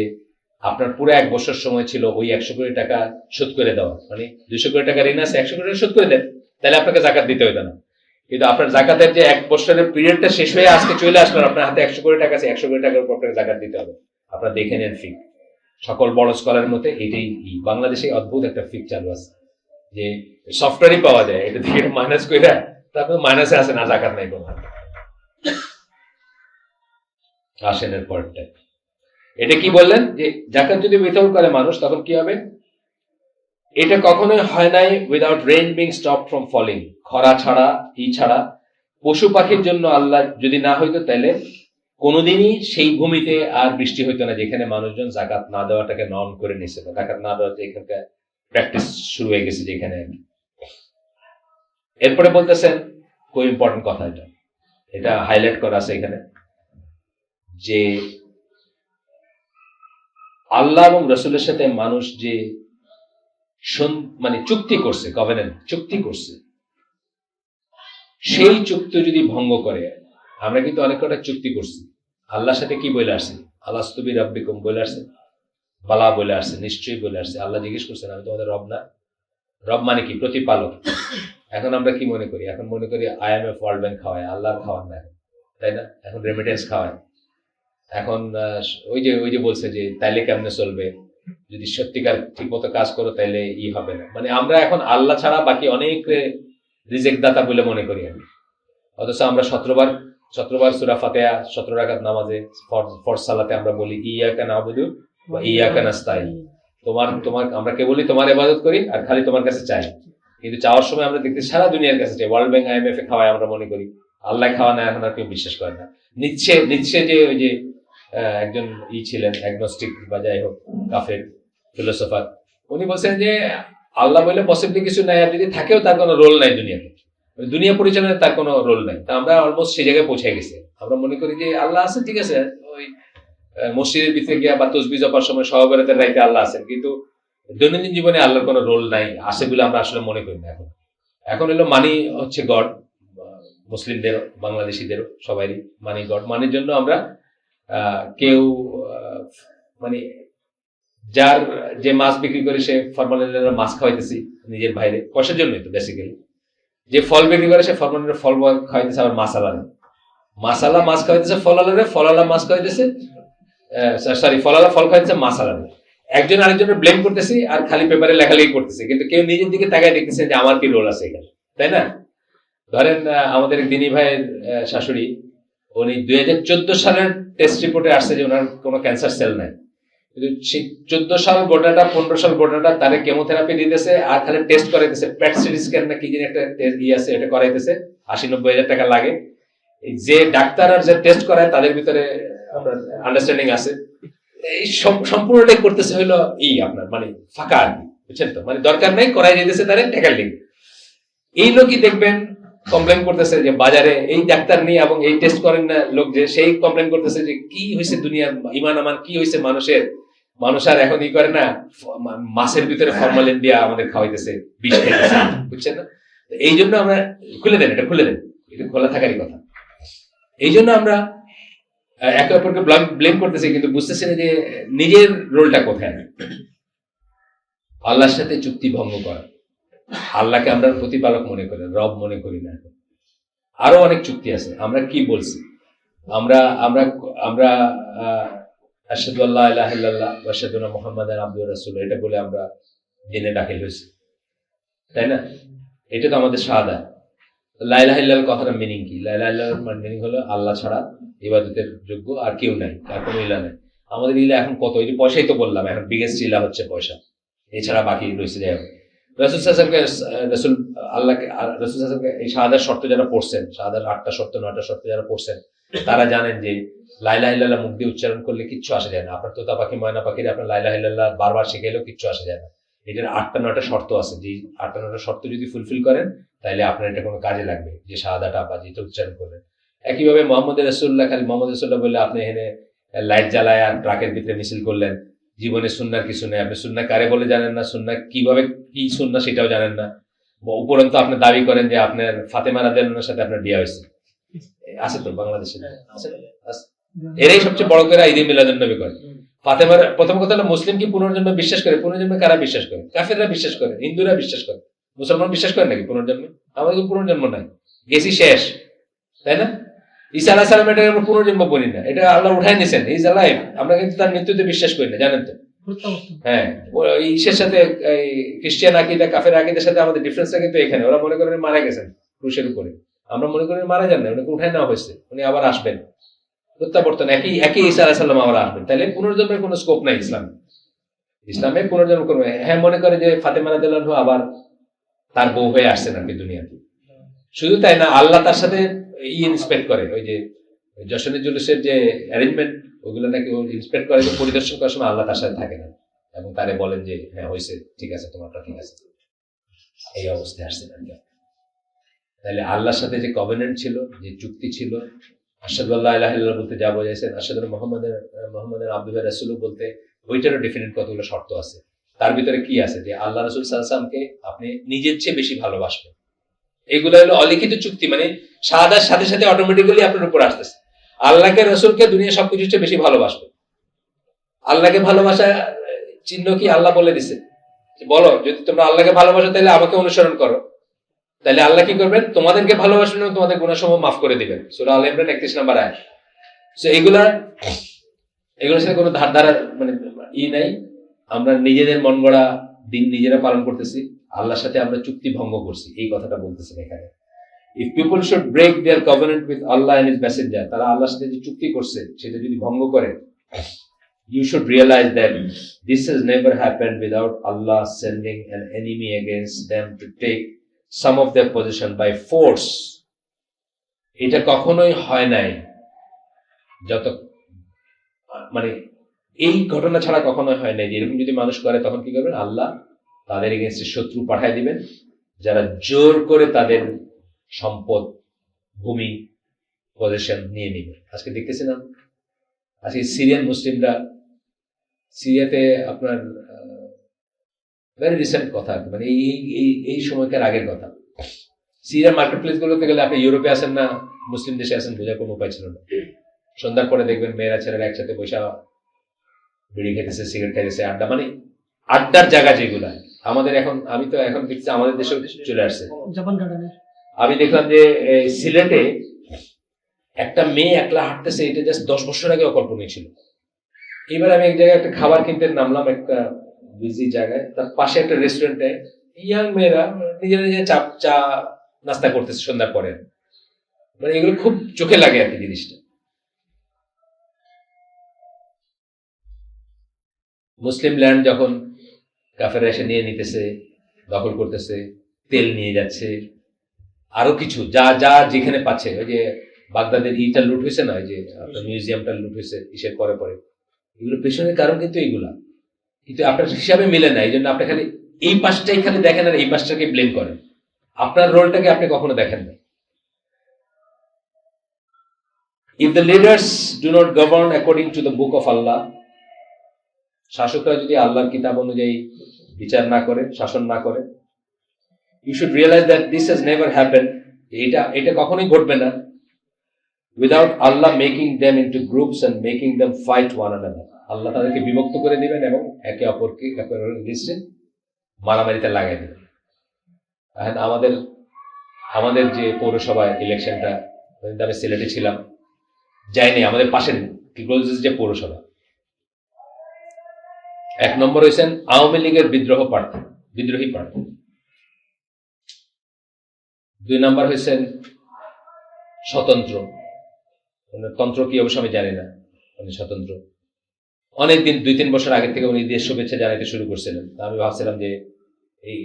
আপনার পুরো 1 বছর সময় ছিল ওই 100 কোটি টাকা শোধ করে দেওয়া, মানে 200 কোটি টাকা ঋণ আছে, 100 কোটি টাকা শোধ করে দেন, তাহলে আপনাকে জাকাত দিতে হইতো না। কিন্তু আপনার জাকাতের যে 1 বছরের পিরিয়ডটা শেষ হয়ে আজকে চলে আসলো, আপনার হাতে 100 কোটি টাকা আছে, 100 কোটি টাকার উপর আপনাকে জাকাত দিতে হবে। আপনারা দেখে নেন ফিক, সকল বড় স্কলারের মধ্যে এটাই বাংলাদেশে অদ্ভুত একটা ফিক চালু আছে, যে সফটওয়্যারই পাওয়া যায়, এটা থেকে মাইনাস করে তারপর মাইনাসে আছে না, জাকাত নাই কোনো। আসেন এর পরেরটা, এটা কি বললেন যে জাকাত যদি উইথআউট করে মানুষ তখন কি হবে? এটা কখনোই হয় নাই without rain being stop from falling, খরা ছাড়া, ছাড়া। পশু পাখির জন্য আল্লাহ যদি না হইতো তাহলে কোনোদিনই সেই ভূমিতে আর বৃষ্টি হইতো না যেখানে মানুষজন জাকাত না দেওয়াটাকে নন করে নিছে, জাকাত না দেওয়াতে এখানকার প্র্যাকটিস শুরু হয়ে গেছে যেখানে। এরপরে বলতেছেন খুব ইম্পর্টেন্ট কথা, এটা হাইলাইট করা আছে এখানে, যে আল্লাহ এবং রসুলের সাথে মানুষ যে মানে চুক্তি করছে, কভেনেন্ট চুক্তি করছে, সেই চুক্তি যদি ভঙ্গ করে, আমরা কিন্তু অনেক কটা চুক্তি করছি আল্লাহর সাথে, কি বলে আসছে? আলাস্তুবি রাব্বিকুম বলে আসছে, বালা বলে আসছে, নিশ্চয়ই বলে আসছে। আল্লাহ জিজ্ঞেস করছেন আমি তোমাদের রব না? রব মানে কি? প্রতিপালক। এখন আমরা কি মনে করি? এখন মনে করি IMF ওয়ার্ল্ড ব্যাংক খাওয়ায়, আল্লাহর খাওয়ান না, তাই না? এখন রেমিটেন্স খাওয়ায়। এখন ওই যে বলছে যে তাইলে কেমনে চলবে, যদি সত্যিকার ঠিক মতো কাজ করো তাইলে হবে না। মানে আমরা এখন আল্লাহ ছাড়া বাকি অনেক রিজেক্ট দাতা বলে মনে করি আমি। অথচ আমরা 17বার সূরা ফাতিহা 17 রাকাত নামাজে ফরজ সালাতে আমরা বলি ইয়াকা নাবুদু ওয়া ইয়াকা নাস্তাইন, তোমার আমরা কেবলই তোমার ইবাদত করি আর খালি তোমার কাছে চাই। কিন্তু চাওয়ার সময় আমরা দেখতে সারা দুনিয়ার কাছে চাই। ওয়ার্ল্ড ব্যাংক IMF এ খাওয়ায় আমরা মনে করি, আল্লাহ খাওয়া না এখন আর কেউ বিশ্বাস করে না। নিচ্ছে যে ওই যে একজন ছিলেন অ্যাগনস্টিক বা যাই হোক কাফের ফিলোসফার, উনি বলছেন যে আল্লাহ বলে পসিবলি কিছু নাই, আর যদি থাকেও তার কোনো রোল নাই দুনিয়াতে, দুনিয়া পরিচালনায় তার কোনো রোল নাই। তা আমরা অলমোস্ট সেই জায়গায় পৌঁছে গেছি। আমরা মনে করি যে আল্লাহ আছে, ঠিক আছে, ওই মসজিদের ভিতরে গিয়া বা তসবিহ জপার সময় সহবরাতের রাইতে আল্লাহ আছেন, কিন্তু দৈনন্দিন জীবনে আল্লাহর কোনো রোল নাই, আসে বলে আমরা আসলে মনে করি না। এখন হলো মানি হচ্ছে গড, মুসলিমদের বাংলাদেশিদেরও সবারই মানি গড। মানির জন্য আমরা কেউ মানে যার যে মাছ বিক্রি করে সে ফরমালিনের মাছ খাওয়াইতেছি নিজের বাইরে, পয়সার জন্যই তো বেসিক্যালি। যে ফল বিক্রি করে সে ফরমালিনের ফল খাওয়াইতেছে, আবার মাসালা মাছ খাওয়াইতেছে, ফলালা মাছ খাওয়াইতেছে, ফলালা ফল খাওয়াইতেছে মাসালারে। একজন আরেকজনের ব্লেম করতেছি আর খালি পেপারে লেখালেখি করতেছে, কিন্তু কেউ নিজের দিকে তাকায় দেখতেছে যে আমার কি রোল আছে এখানে, তাই না? ধরেন আমাদের দিনী ভাইয়ের শাশুড়ি, উনি 2014 সালের টেস্ট রিপোর্টে আসছে যে ওনার কোনো ক্যান্সার সেল নাই, কিন্তু সেই 14 সাল গোটাটা 15 সাল গোটাটা তারে কেমোথেরাপি দিতেছে আর খালি টেস্ট করাইতেছে, পেট সিটি স্ক্যান না কি যেন একটা আছে, এটা করাইতেছে, 80-90 হাজার টাকা লাগে। যে ডাক্তার আর যে টেস্ট করায় তাদের ভিতরে আপনার আন্ডারস্ট্যান্ডিং আছে। এই সম্পূর্ণটাই করতেছে হইলো আপনার মানে ফাঁকা আর কি, বুঝছেন তো? মানে দরকার নাই, করাই যেতেছে তারে টাকার লিঙ্ক। এই লোকই দেখবেন কমপ্লেন করতেছে যে বাজারে এই ডাক্তার নিয়ে এবং এই টেস্ট করেন না লোক, যে সেই কমপ্লেন করতেছে যে কি হয়েছে দুনিয়ার ইমান আমান, কি হয়েছে মানুষ আর এখন করে না, মাছের ভিতরে ফরমালিন দিয়ে আমাদের খাওয়াইতেছে, বিষ খাইতেছে, বুঝছেন না? এই জন্য আমরা খুলে দেন, এটা খোলা থাকারই কথা। এই জন্য আমরা একে অপরকে ব্লেম করতেছি, কিন্তু বুঝতেছি না যে নিজের রোলটা কোথায়। আল্লাহর সাথে চুক্তি ভঙ্গ করা, আল্লাহকে আমরা প্রতিপালক মনে করি, রব মনে করি না। আরো অনেক চুক্তি আছে। আমরা কি বলছি? আমরা আশহাদু আল্লা ইলাহা ইল্লাল্লাহ ওয়া আশহাদু আন্না মুহাম্মাদান আবদুহু ওয়া রাসূলুহু, এটা বলে আমরা দিনে দাখিল হয়েছি, তাই না? এটা তো আমাদের শাহাদা। লা ইলাহা ইল্লাল্লাহ কথাটার মিনিং কি? লা ইলাহা ইল্লাল্লাহর মিনিং হলো আল্লাহ ছাড়া ইবাদতের যোগ্য আর কেউ নাই, আর কোনো ইলাহ নাই। আমাদের ইলাহ এখন কত? এই যে পয়সাই তো বললাম, এখন বিগেস্ট ইলাহ হচ্ছে পয়সা, এছাড়া বাকি রয়েছে। যাই হোক, রাসূল আল্লাহকে এই শাহাদার শর্ত যারা পড়ছেন, শাহাদার 8টা শর্ত 9টা শর্ত যারা পড়ছেন, তারা জানেন যে লা ইলাহা ইল্লাল্লাহ মুখ দিয়ে উচ্চারণ করলে কিচ্ছু আসে যায় না। আপনার তোতা পাখি ময়না পাখির আপনার লা ইলাহা ইল্লাল্লাহ বারবার শিখাইলেও কিচ্ছু আসে যায় না। এটার 8টা 9টা শর্ত আছে, যে 8টা 9টা শর্ত যদি ফুলফিল করেন তাহলে আপনার এটা কোনো কাজে লাগবে, যে শাহাদাটা বা যেটা উচ্চারণ করবেন। একইভাবে মোহাম্মদ রাসূলুল্লাহ, খালি মোহাম্মদ রাসূলুল্লাহ বললে আপনি এখানে লাইট জ্বালায় আর ট্রাকের ভিতরে মিছিল করলেন, জীবনে সুন্নাহর কিছু নেই। আপনি সুন্নাহ কারে বলে জানেন না, সুন্নাহ কিভাবে কি সুন্নাহ সেটাও জানেন না। উপরন্তু আপনি দাবি করেন যে আপনার ফাতেমা রাদিয়াল্লাহুর সাথে আপনার বিয়ে হয়েছে। আছে তো বাংলাদেশে, এরাই সবচেয়ে বড় করে ঈদে মিলাদুন নবী করে। ফাতেমার প্রথম কথা হলো, মুসলিম কি পুনর্জন্ম বিশ্বাস করে? পুনর্জন্মে কারা বিশ্বাস করে? কাফেররা বিশ্বাস করে, হিন্দুরা বিশ্বাস করে। মুসলমান বিশ্বাস করে নাকি পুনর্জন্মে? আমাদের পুনর্জন্ম নাই, গেছি শেষ, তাই না? ঈসা আলাইহিস সালাম এটা আমরা পুনর্জন্ম বলি না, এটা আল্লাহ উঠাই নিয়েছেন, হি ইজ অ্যালাইভ। আমরা কিন্তু তার মৃত্যুতে বিশ্বাস করি না, জানেন তো? হ্যাঁ, ঈসার সাথে খ্রিস্টান আকীদা, কাফের আকীদার সাথে আমাদের ডিফারেন্সটা কিন্তু এখানে। ওরা মনে করেন মারা গেছেন ক্রুশের উপরে, আমরা মনে করি মারা যান না, উনাকে উঠাই নেওয়া হয়েছে, উনি আবার আসবেন, প্রত্যাবর্তন একই ঈসা আলাইহিস সালাম আবার আসবেন। তাহলে পুনর্জন্মের কোনো স্কোপ নাই ইসলামে পুনর্জন্ম করবে। হ্যাঁ, মনে করে যে ফাতেমা রাদিয়াল্লাহু আনহা আবার তার বউ হয়ে আসছেন আর কি দুনিয়াতে। শুধু তাই না, আল্লাহ তার সাথে ইন্সপেক্ট করে, ওই যে জশনের জুলুসের যে অ্যারেঞ্জমেন্ট, ওগুলো নাকি ইন্সপেক্ট করে, পরিদর্শন করার সময় আল্লাহ তার সাথে থাকে না। এবং তারে বলেন যে হ্যাঁ হয়েছে, ঠিক আছে, তোমারটা ঠিক আছে। এই অবস্থায় আসছেন আর কি। তাহলে আল্লাহর সাথে যে কভেনেন্ট ছিল, যে চুক্তি ছিল, আশহাদু আল্লা ইলাহা ইল্লাল্লাহ বলতে যা বোঝাইছেন, আশহাদু আন্না মুহাম্মাদান আবদুহু ওয়া রাসূলুহু বলতে ওইটারও ডেফিনেট কতগুলো শর্ত আছে। তার ভিতরে কি আছে, যে আল্লাহ রাসূল সাল্লাল্লাহু আলাইহি ওয়াসাল্লামকে আপনি নিজের চেয়ে বেশি ভালোবাসবেন। এগুলো হলো অলিখিত চুক্তি, মানে শাহাদার সাথে সাথে অটোমেটিক্যালি আপনার উপর আসতেছে। আল্লাহকে রাসূলকে দুনিয়া সবকিছুর চেয়ে বেশি ভালোবাসবে। আল্লাহকে ভালোবাসা চিহ্ন কি আল্লাহ বলে দিছে, বলো যদি তোমরা আল্লাহকে ভালোবাসো তাহলে আমাকে অনুসরণ করো। তাহলে আল্লাহ কি করবেন, তোমাদেরকে ভালোবাসবেন এবং তোমাদের গুনাহসমূহ মাফ করে দিবেন। সূরা আল ইমরান 31 নম্বর আয়াত। সো এগুলোর সাথে কোনো ধার মানে নাই। আমরা নিজেদের মন গড়া দিন নিজেরা পালন করতেছি, আল্লাহর সাথে আমরা চুক্তি ভঙ্গ করছি, এই কথাটা বলতেছেন এখানে। If people should break their covenant with Allah and his messenger, তারা আল্লাহর সাথে যে চুক্তি করছে সেটা যদি ভঙ্গ করে, you should realize that this has never happened without Allah sending an enemy against them to take some of their possession by force. এটা কখনোই হয় নাই, যত মানে এই ঘটনা ছাড়া কখনোই হয় নাই। এরকম যদি মানুষ করে তখন কি করবেন, আল্লাহ তাদের এগেইনস্টে শত্রু পাঠায় দিবেন, যারা জোর করে তাদের সম্পদ, ভূমি, পজিশন নিয়ে নেবে। আজকে দেখতেছিলাম, আজকে সিরিয়ান মুসলিমরা, সিরিয়াতে আপনার ভেরি রিসেন্ট কথা, মানে এই সময়কার আগের কথা, সিরিয়ার মার্কেট প্লেস গুলোতে গেলে আপনি ইউরোপে আসেন না মুসলিম দেশে আসেন বোঝার কোনো উপায় ছিল না। সন্ধ্যার পরে দেখবেন মেয়েরা ছেলেরা একসাথে বসে বিড়ি খেতেছে, সিগারেট খাইতেছে, আড্ডা, মানে আড্ডার জায়গা যেগুলা আমাদের এখন, আমি তো এখন দেখছি আমাদের দেশেও চলে আসছে। আমি দেখলাম যে সিলেটে একটা মেয়ে একলা হাঁটতেছে, এটা জাস্ট 10 বছর আগে অকল্পনীয় ছিল। এবার আমি এক জায়গায় একটা খাবার কিনতে নামলাম, একটা বিজি জায়গায়, তার পাশে একটা রেস্টুরেন্টে ইয়াং মেয়েরা নিজেরা নিজে চা নাস্তা করতেছে সন্ধ্যার পরে। মানে এগুলো খুব চোখে লাগে আর কি জিনিসটা। মুসলিম ল্যান্ড যখন কাফেররা এসে নিয়ে নিতেছে, দখল করতেছে, তেল নিয়ে যাচ্ছে, আরো কিছু যা যা যেখানে পাচ্ছে, ওই যে বাগদাদের ইটা লুট হয়েছে না, ওই যে আপনার মিউজিয়ামটা লুট হয়েছে ইসের পরে পরে, এগুলো পেছনের কারণ কিন্তু এইগুলা, কিন্তু আপনার হিসাবে মিলে না। এই জন্য আপনি খালি এই পাশটাই খালি দেখেন আর এই পাশটাকে ব্লেম করেন, আপনার রোলটাকে আপনি কখনো দেখেন না। If the leaders do not govern according to the book of Allah, শাসকরা যদি আল্লাহর কিতাব অনুযায়ী বিচার না করে, শাসন না করে, you should realize that this has never happened, এটা কখনোই ঘটবে না, without Allah making them into groups and making them fight one another. আল্লাহ তাদেরকে বিভক্ত করে দিবেন এবং একে অপরকে এগেইনস্টে মারামারিতে লাগাই দেবেন। আমাদের যে পৌরসভায় ইলেকশনটা, আমি সিলেটে ছিলাম, যাইনি, আমাদের পাশের যে পৌরসভা, 1 নম্বর হয়েছেন আওয়ামী লীগের বিদ্রোহী প্রার্থী, 2 নম্বর হয়েছেন স্বতন্ত্র, তন্ত্র কি অবশ্য আমি জানি না, স্বতন্ত্র। অনেকদিন 2-3 বছর আগে থেকে উনি দেশ শুভেচ্ছা জানাইতে শুরু করছিলেন। আমি ভাবছিলাম যে এই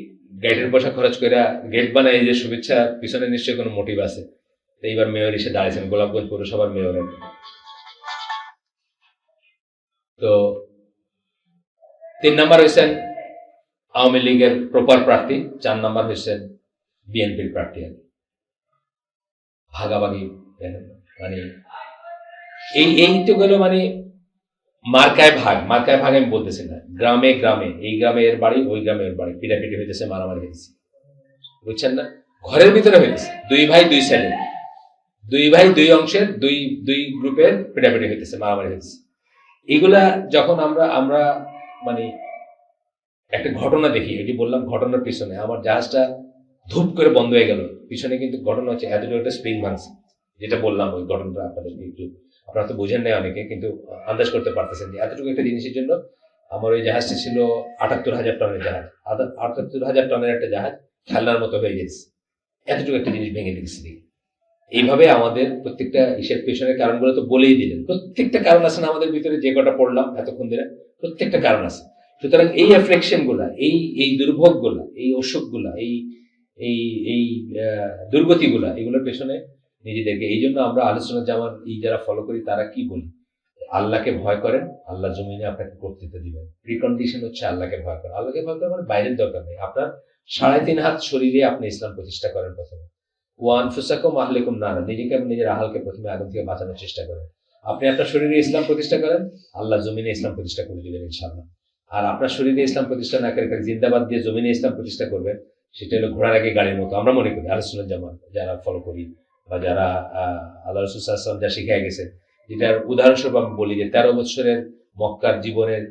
গেটের পয়সা খরচ করে গেট বানায় যে শুভেচ্ছা, পিছনে নিশ্চয়ই কোনো মোটিভ আছে। এইবার মেয়র এসে দাঁড়িয়েছেন, গোলাপগঞ্জ পৌরসভার মেয়র। তো 3 নম্বর হয়েছেন আওয়ামী লীগের প্রপার প্রার্থী, 4 নম্বর হয়েছেন বিএনপির প্রার্থী। ভাগাভাগি, মানে এইটা গেল মানে মার্কায় ভাগ আমি বলতেছি না, গ্রামে এই গ্রামে এর বাড়ি, ওই গ্রামে এর বাড়ি, পিটাপিটি হইতেছে, মারামারি হইতেছে, বুঝছেন না? ঘরের ভিতরে হইতেছে, 2 ভাই 2 সাইডে, 2 ভাই 2 অংশের, দুই গ্রুপের পিটাপিটি হইতেছে, মারামারি হইতেছে। এগুলা যখন আমরা মানে একটা ঘটনা দেখি, এটি বললাম ঘটনার পিছনে আমার জাহাজটা ধূপ করে বন্ধ হয়ে গেল, পিছনে কিন্তু ঘটনা হচ্ছে এতটুকু একটা স্প্রিং ভাঙছে, যেটা বললাম ওই ঘটনাটা আপনাদেরকে একটু, আপনারা তো বুঝেন নাই অনেকে, কিন্তু আন্দাজ করতে পারতেছেন যে এতটুকু একটা জিনিসের জন্য আমার ওই জাহাজটি ছিল 78,000 টনের জাহাজ, 78,000 টনের একটা জাহাজ খেলনার মতো হয়ে গেছে, এতটুকু একটা জিনিস ভেঙে দিয়েছে। এইভাবে আমাদের প্রত্যেকটা ইসের পেছনের কারণগুলো তো বলেই দিলেন, প্রত্যেকটা কারণ আছে না আমাদের ভিতরে, যে কটা পড়লাম এতক্ষণ ধরে, প্রত্যেকটা কারণ আছে। সুতরাং এই অ্যাফ্লিকশন গুলা, এই দুর্ভোগ গুলা, এই অসুখ গুলা, এই দুর্গতি গুলা, এগুলোর পেছনে নিজেদেরকে, এই জন্য আমরা আলোচনা জামার এই যারা ফলো করি তারা কি বলি, আল্লাহকে ভয় করেন, আল্লাহ জমিনে আপনাকে কর্তৃত্ব দিবেন। প্রিকন্ডিশন হচ্ছে আল্লাহকে ভয় করা। আল্লাহকে ভয় করা মানে বাইরের দরকার নেই, আপনার 3.5 হাত শরীরে আপনি ইসলাম প্রতিষ্ঠা করেন প্রথমে। ওয়ানফুসাকুম আহলিকুম নারা, নিজেকে এবং নিজের আহালকে প্রথমে আগুন থেকে বাঁচানোর চেষ্টা করেন। আপনি আপনার শরীরে ইসলাম প্রতিষ্ঠা করেন, আল্লাহ জমিনে ইসলাম প্রতিষ্ঠা করে দিবেন ইনশাআল্লাহ। আর আপনার শরীরে ইসলাম প্রতিষ্ঠা না করে জিন্দাবাদ দিয়ে জমিনে ইসলাম প্রতিষ্ঠা করবেন, সেটা হলো ঘোড়ার আগে গাড়ির মতো। আমরা মনে করি আহলে সুন্নাত জামাত যারা ফলো করি বা যারা আল্লাহ রাসূল সাল্লাল্লাহু আলাইহি ওয়াসাল্লাম যা শিখিয়ে গেছে, যেটার উদাহরণস্বরূপ আমি বলি যে 13 বছরের মক্কার জীবনের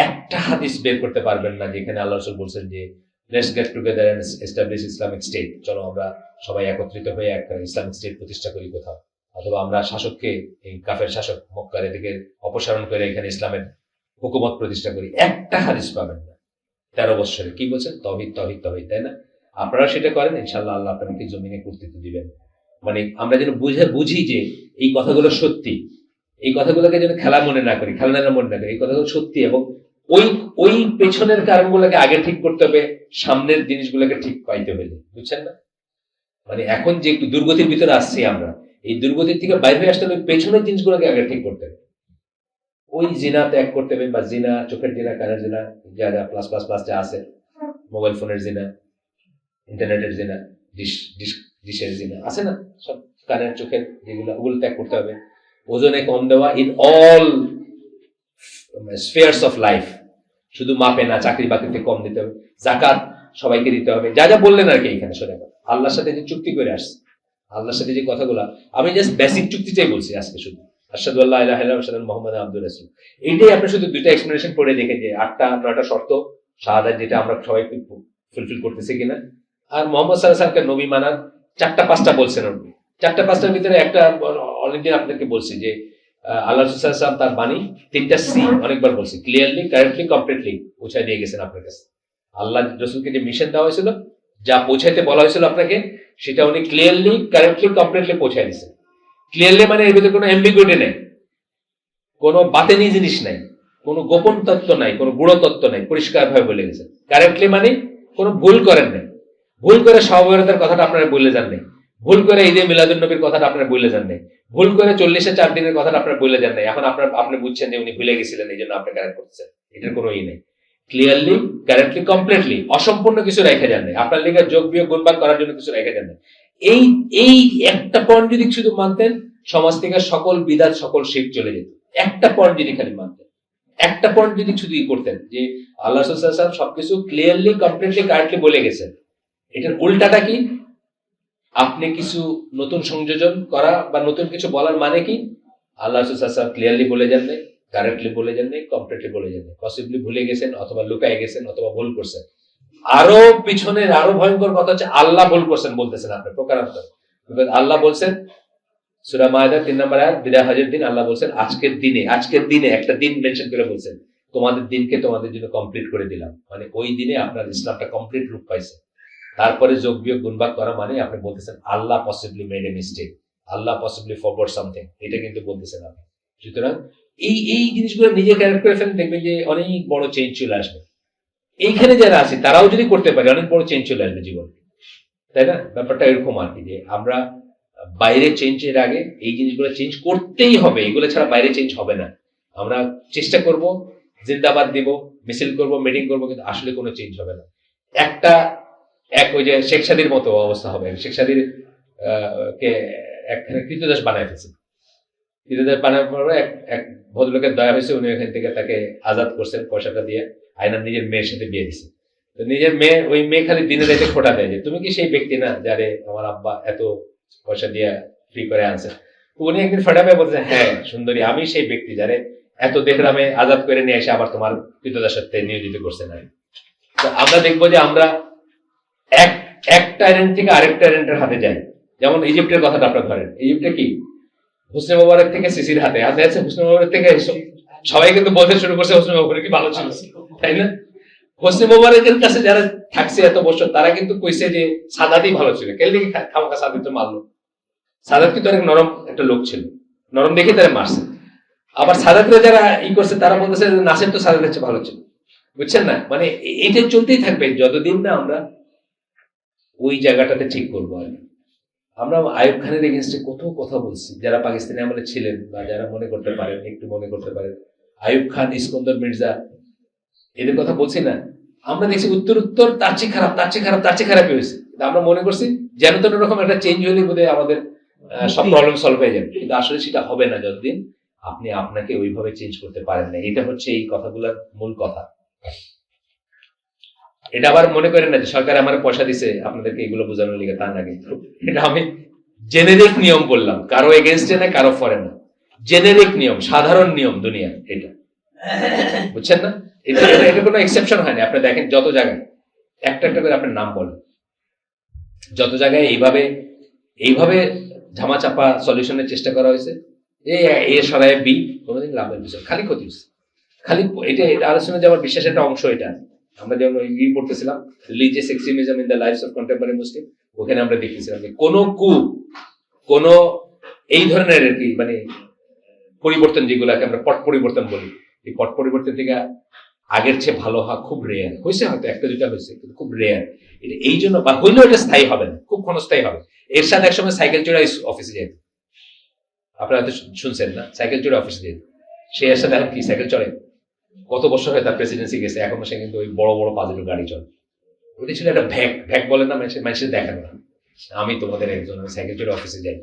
একটা হাদিস বের করতে পারবেন না যেখানে আল্লাহ রাসূল বলছেন যে let's get together and establish Islamic state, চলো আমরা সবাই একত্রিত হয়ে একটা ইসলামিক স্টেট প্রতিষ্ঠা করি কোথাও, অথবা আমরা শাসককে, এই কাফের শাসক মক্কার এদিকে অপসারণ করে এখানে ইসলামের হুকুমত প্রতিষ্ঠা করি। একটা হাদিস পাবেন না 13 বছরে। কি বলছেন? তৌহিদ তৌহিদ তৌহিদ, তাই না? আপনারা সেটা করেন, ইনশাআল্লাহ আল্লাহ আপনাকে জমিনে কর্তৃত্ব দিবেন। মানে আমরা যেন বুঝি যে এই কথাগুলো সত্যি, এই কথাগুলোকে যেন খেলা মনে না করি, খেলনা মনে না করি, এই কথাগুলো সত্যি। এবং ওই পেছনের কারণগুলোকে আগে ঠিক করতে হবে, সামনের জিনিসগুলোকে ঠিক পাইতে হবে, বুঝছেন না? মানে এখন যে একটু দুর্গতির ভিতরে আসছি আমরা, এই দুর্গতির থেকে বাইরে হয়ে আসতে হবে, পেছনের জিনিসগুলোকে আগে ঠিক করতে হবে। ওই জিনা ত্যাগ করতে হবে, বা জিনা, চোখের জিনা, কানের জিনা, যা যা প্লাস প্লাস প্লাস যা আছে, মোবাইল ফোনের জিনা, ইন্টারনেটের জিনা, ডিশের জিনা আছে না, সব কানের চোখের যেগুলো, ওগুলো ত্যাগ করতে হবে। ওজনে কম দেওয়া ইন অল স্ফিয়ার্স অফ লাইফ, শুধু মাপে না, চাকরি বাকরিতে কম দিতে হবে, যাকাত সবাইকে দিতে হবে, যা যা বললেন আর কি। এখানে শোনা আল্লাহর সাথে যে চুক্তি করে আসছে, আল্লাহর সাথে যে কথাগুলো, আমি জাস্ট বেসিক চুক্তিটাই বলছি আজকে শুধু, আশহাদু আল্লা ইলাহা ইল্লাল্লাহ ওয়া আশহাদু আন্না মুহাম্মাদান আবদুহু ওয়া রাসূলুহু। এইটাই আপনি শুধু দুইটা এক্সপ্লেনেশন পড়ে দেখেন যে 8টা-9টা শর্ত শাহাদাত, যেটা আমরা সবাই ফুলফিল করতেছি কিনা। আর মুহাম্মদ সাল্লাল্লাহু আলাইহি ওয়াসাল্লামকে নবী মানার 4টা-5টা বলছেন উনি। 4টা-5টার ভিতরে একটা অলরেডি আপনাকে বলছি যে আল্লাহ রাসূল সাল্লাল্লাহু আলাইহি ওয়াসাল্লাম তার বাণী 3টা সি অনেকবার বলছি, ক্লিয়ারলি, কারেক্টলি, কমপ্লিটলি পৌঁছায় দিয়ে গেছেন আপনার কাছে। আল্লাহ রাসূলকে যে মিশন দেওয়া হয়েছিল, যা পৌঁছাইতে বলা হয়েছিল আপনাকে, সেটা উনি ক্লিয়ারলি, কারেক্টলি, কমপ্লিটলি পৌঁছায় দিয়েছেন। ক্লিয়ারলি মানে এর ভিতরে কোনো অ্যাম্বিগুইটি নেই, কোনো বাতেনি জিনিস নাই, কোনো গোপন তত্ত্ব নাই, কোনো গুড় তত্ত্ব নাই, পরিষ্কার ভাবে বলে গেছেন। কারেক্টলি মানে কোনো ভুল করেন নাই, ভুল করে সহবরতার কথাটা আপনারা বলে যান নাই, ভুল করে ঈদে মিলাদুন নবীর কথাটা আপনারা বলে যান নাই, ভুল করে 40-এ 4 দিনের কথাটা আপনারা বলে যান নাই। এখন আপনি বুঝছেন যে উনি ভুলে গেছিলেন, এই জন্য আপনি কারেক্ট করতেছেন, এটার কোনো ই নেই। ক্লিয়ারলি, কারেক্টলি, কমপ্লিটলি, অসম্পূর্ণ কিছু রেখে যান নাই, আপনার লিগে যোগ বিয়োগ গুণভাগ করার জন্য কিছু রেখে যান নাই। এই একটা পয়েন্ট যদি শুধু মানতেন, সমাজ থেকে সকল বিদাত, সকল শিরক চলে যেত। একটা পয়েন্ট যদি খালি মানতেন, একটা পয়েন্ট যদি শুধু করতেন যে আল্লাহ রাসূল সাল্লাল্লাহু আলাইহি ওয়াসাল্লাম সবকিছু ক্লিয়ারলি, কমপ্লিটলি, কারেক্টলি বলে গেছেন। এটার উল্টাটা কি? আপনি কিছু নতুন সংযোজন করা বা নতুন কিছু বলার মানে কি? আল্লাহ রাসূল সাল্লাল্লাহু আলাইহি ওয়াসাল্লাম ক্লিয়ারলি বলে যান নাই, কারেক্টলি বলে যান নাই, কমপ্লিটলি বলে যান নাই, পসিবলি ভুলে গেছেন, অথবা লুকায় গেছেন, অথবা ভুল করছেন। আরো পিছনের আরো ভয়ঙ্কর কথা হচ্ছে আল্লাহ ভুল করছেন বলতেছেন আপনি প্রকারান্তর। আল্লাহ বলছেন সূরা মায়েদা 3 নম্বর আয়াত, বিদায় হজের দিন আল্লাহ বলছেন আজকের দিনে একটা দিন মেনশন করে বলছেন, তোমাদের দিনকে তোমাদের জন্য কমপ্লিট করে দিলাম। মানে ওই দিনে আপনার ইসলামটা কমপ্লিট রূপ পাইছে। তারপরে যোগ বিয়োগ গুণভাগ করা মানে আপনি বলতেছেন আল্লাহ পসিবলি মেড এ মিস্টেক, আল্লাহ পসিবলি ফরগট সামথিং, এটা কিন্তু বলতেছেন আপনি। সুতরাং এই জিনিসগুলো নিজে ক্যারেক্ট করে ফেলেন, দেখবেন যে অনেক বড় চেঞ্জ চলে আসবে। এইখানে যারা আছে তারাও যদি করতে পারে, অনেক বড় চেঞ্জ চলে আসবে জীবনে, তাই না? ব্যাপারটা এরকম আর কি, যে আমরা বাইরে চেঞ্জের আগে এই জিনিসগুলো চেঞ্জ করতেই হবে, এগুলো ছাড়া বাইরে চেঞ্জ হবে না। আমরা চেষ্টা করব, জিন্দাবাদ দিব, মিছিল করব, মিটিং করব, কিন্তু আসলে কোনো চেঞ্জ হবে না। ওই যে শেখ সাদির মতো অবস্থা হবে। শেখ সাদির কে একখানে কৃতদাস বানায় ফেলছে, কৃতদাস বানানোর পরে এক ভদ্রলোকের দয়া হয়েছে, উনি এখান থেকে তাকে আজাদ করছেন পয়সাটা দিয়ে, আয়নার নিজের মেয়ের সাথে বিয়ে দিছে। তো নিজের মেয়ে, ওই মেয়ে খালি দিনে রাতে খোটা দেয় যে তুমি কি সেই ব্যক্তি না যারে আমার আব্বা এত পয়সা দিয়ে ফ্রি করে আনছে। উনি একদিন ফেডাবে বলছে, হ্যাঁ সুন্দরী, আমি সেই ব্যক্তি যারে এত দেহরামে আজাদ করে নিয়ে এসে আবার তোমার কৃতদাসত্বে নিয়োজিত করছে না। তো আমরা দেখবো যে আমরা এক টাইরেন্ট থেকে আরেক টাইরেন্টের হাতে যাই। যেমন ইজিপ্টের কথাটা আপনার ধরেন, ইজিপ্টে কি হোসনে মোবারক থেকে সিসির হাতে আছে, হোসনে মোবারক থেকে সবাই কিন্তু বলতে শুরু করছে হোসনে মোবারক কি ভালো ছিল, তাই না? হোসনে মোবারকের কাছে যারা থাকছে এত বছর, তারা কিন্তু কইছে যে সাদাতই ভালো ছিল। কেন দেখি খামাখা সাদাত তো মারলো, সাদাত কিন্তু অনেক নরম একটা লোক ছিল, নরম দেখে তারা মারছে। আবার সাদাতরা যারা করছে তারা বলতেছে নাসের তো সাদাতের চেয়ে ভালো ছিল, বুঝছেন না? মানে এটা চলতেই থাকবে যতদিন না আমরা ওই জায়গাটাতে ঠিক করবো আর কি। আমরা আইয়ুব খানের এগেনস্টে কত কথা বলছি, যারা পাকিস্তানি আমলে ছিলেন বা যারা মনে করতে পারেন, একটু মনে করতে পারেন, আইয়ুব খান, ইস্কন্দর মির্জা, এদের কথা বলছি না। আমরা দেখছি উত্তর উত্তর তার চেয়ে খারাপ, তার চেয়ে খারাপ, তার চেয়ে খারাপই হয়েছে। আমরা মনে করছি যেন তেন রকম একটা চেঞ্জ হলে বোধহয় আমাদের সব প্রবলেম সলভ হয়ে যাবে, কিন্তু আসলে সেটা হবে না যতদিন আপনি আপনাকে ওইভাবে চেঞ্জ করতে পারেন না। এটা হচ্ছে এই কথাগুলোর মূল কথা। এটা আবার মনে করেন না যে সরকার আমার পয়সা দিছে আপনাদেরকে এগুলো বোঝানোর লিগে, তা না। কিন্তু এটা আমি জেনেরিক নিয়ম বললাম, কারো এগেনস্টে না, কারো ফরে না, জেনেরিক নিয়ম, সাধারণ নিয়ম দুনিয়া, এটা বুঝছেন না? এটা কোনো এক্সেপশন হয় না। আপনি দেখেন যত জায়গায় একটা একটা করে আপনার নাম বলেন, যত জায়গায় এইভাবে ধামাচাপা সলিউশনের চেষ্টা করা হয়েছে, এ সরাই বি, কোনোদিন লাভের বিষয়, খালি ক্ষতি হচ্ছে। খালি এটা আলোচনা যাওয়ার বিশেষ একটা অংশ এটা। আমরা যেমন পড়তেছিলাম religious extremism in the lives of contemporary Muslim, ওখানে আমরা দেখতেছিলাম যে কোন এই ধরনের আর কি মানে পরিবর্তন, যেগুলোকে আমরা পট পরিবর্তন বলি, এই পট পরিবর্তন থেকে আগের চেয়ে ভালো হওয়া খুব রেয়ার হয়েছে। হয়তো একটা দুইটা হয়েছে, কিন্তু খুব রেয়ার। এটা এই জন্য, বা হইলেও এটা স্থায়ী হবে না, খুব ক্ষণস্থায়ী হবে। এর সাথে একসময় সাইকেল চড়ে অফিসে যেত, আপনারা তো শুনছেন না, সাইকেল চড়ে অফিসে যেত। সে এর সাথে এখন কি সাইকেল চড়ে? কত বছর হয় তার প্রেসিডেন্সি গেছে, এখনো সে কিন্তু ওই বড় বড় পাজের গাড়ি চলে। ওটা ছিল একটা ভ্যাক বলে না, মানুষের দেখেন না, আমি তোমাদের একজন, আমি সাইকেল চড়ে অফিসে যাই।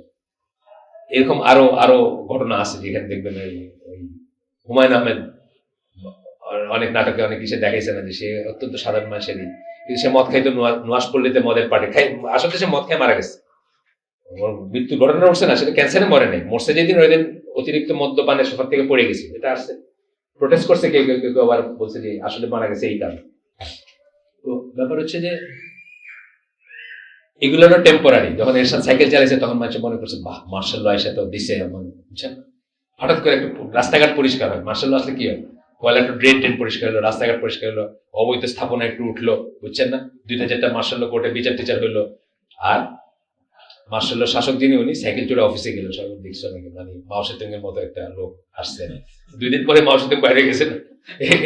এরকম আরো আরো ঘটনা আছে, যেখানে দেখবেন ওই হুমায়ুন আহমেদ অনেক নাটকে অনেক কিছু দেখাইছে না, যে সে অত্যন্ত সাধারণ মানুষেরই, কিন্তু সে মদ খাইতো নোয়াজ পল্লীতে মদের পার্টি খাই, আসলে সে মদ খেয়ে মারা গেছে। মৃত্যু ঘটনা উঠছে না, সেটা ক্যান্সারে মরে নেই, মরছে যেদিন ওই দিন অতিরিক্ত মদ্যপানের সোফার থেকে পড়ে গেছে। এটা আসছে, প্রোটেস্ট করছে কেউ কেউ, কেউ আবার বলছে যে আসলে মারা গেছে এই কারণে। তো ব্যাপার হচ্ছে যে এগুলো হলো টেম্পোরারি। যখন এর সাথে সাইকেল চালাইছে তখন মানুষ মনে করছে বাহ, মার্শাল ল এসে তো দিছে, বুঝছেন। হঠাৎ করে একটু রাস্তাঘাট পরিষ্কার হয়, মার্শাল ল আসলে কি হয়, পয়লা একটু ড্রেন পরিষ্কার হলো, রাস্তাঘাট পরিষ্কার হলো, অবৈধ স্থাপনা একটু উঠলো, বুঝছেন না, 2-4টা মার্শাল ল কোর্টে বিচার টিচার হইলো। আর মার্শাল ল শাসক যিনি, উনি সাইকেল চড়ে অফিসে গেল, সব দেখছো নাকি, মানে মাও সেতুঙ্গের মতো একটা লোক আসছে, 2 দিন পরে মাও সেতুং বাইরে গেছে না।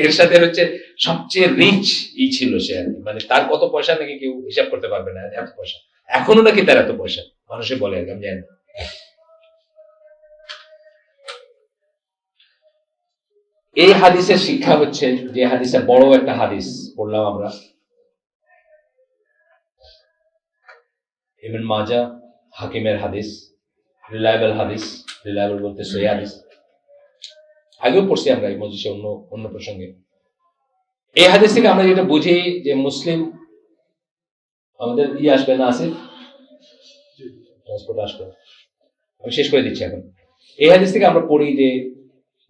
এর সাথে হচ্ছে সবচেয়ে রিচ ছিল সে আর কি, মানে তার কত পয়সা নাকি কেউ হিসাব করতে পারবে না, এত পয়সা এখনো নাকি তার এত পয়সা, মানুষে বলে আর কি, আমি জানি। এই হাদিসের শিক্ষা হচ্ছে, যে হাদিসে বড় একটা হাদিস পড়লাম আমরা, ইবনে মাজাহ হাকিমের হাদিস, রিলায়েবল হাদিস, রিলায়েবল বলতে সহি হাদিস, আগেও পড়ছি আমরা এই মজলিসে অন্য প্রসঙ্গে। এই হাদিস থেকে আমরা যেটা বুঝি যে মুসলিম, আমাদের আসবে না, আসিফ ট্রান্সপোর্ট আসবে, আমি শেষ করে দিচ্ছি এখন। এই হাদিস থেকে আমরা পড়ি যে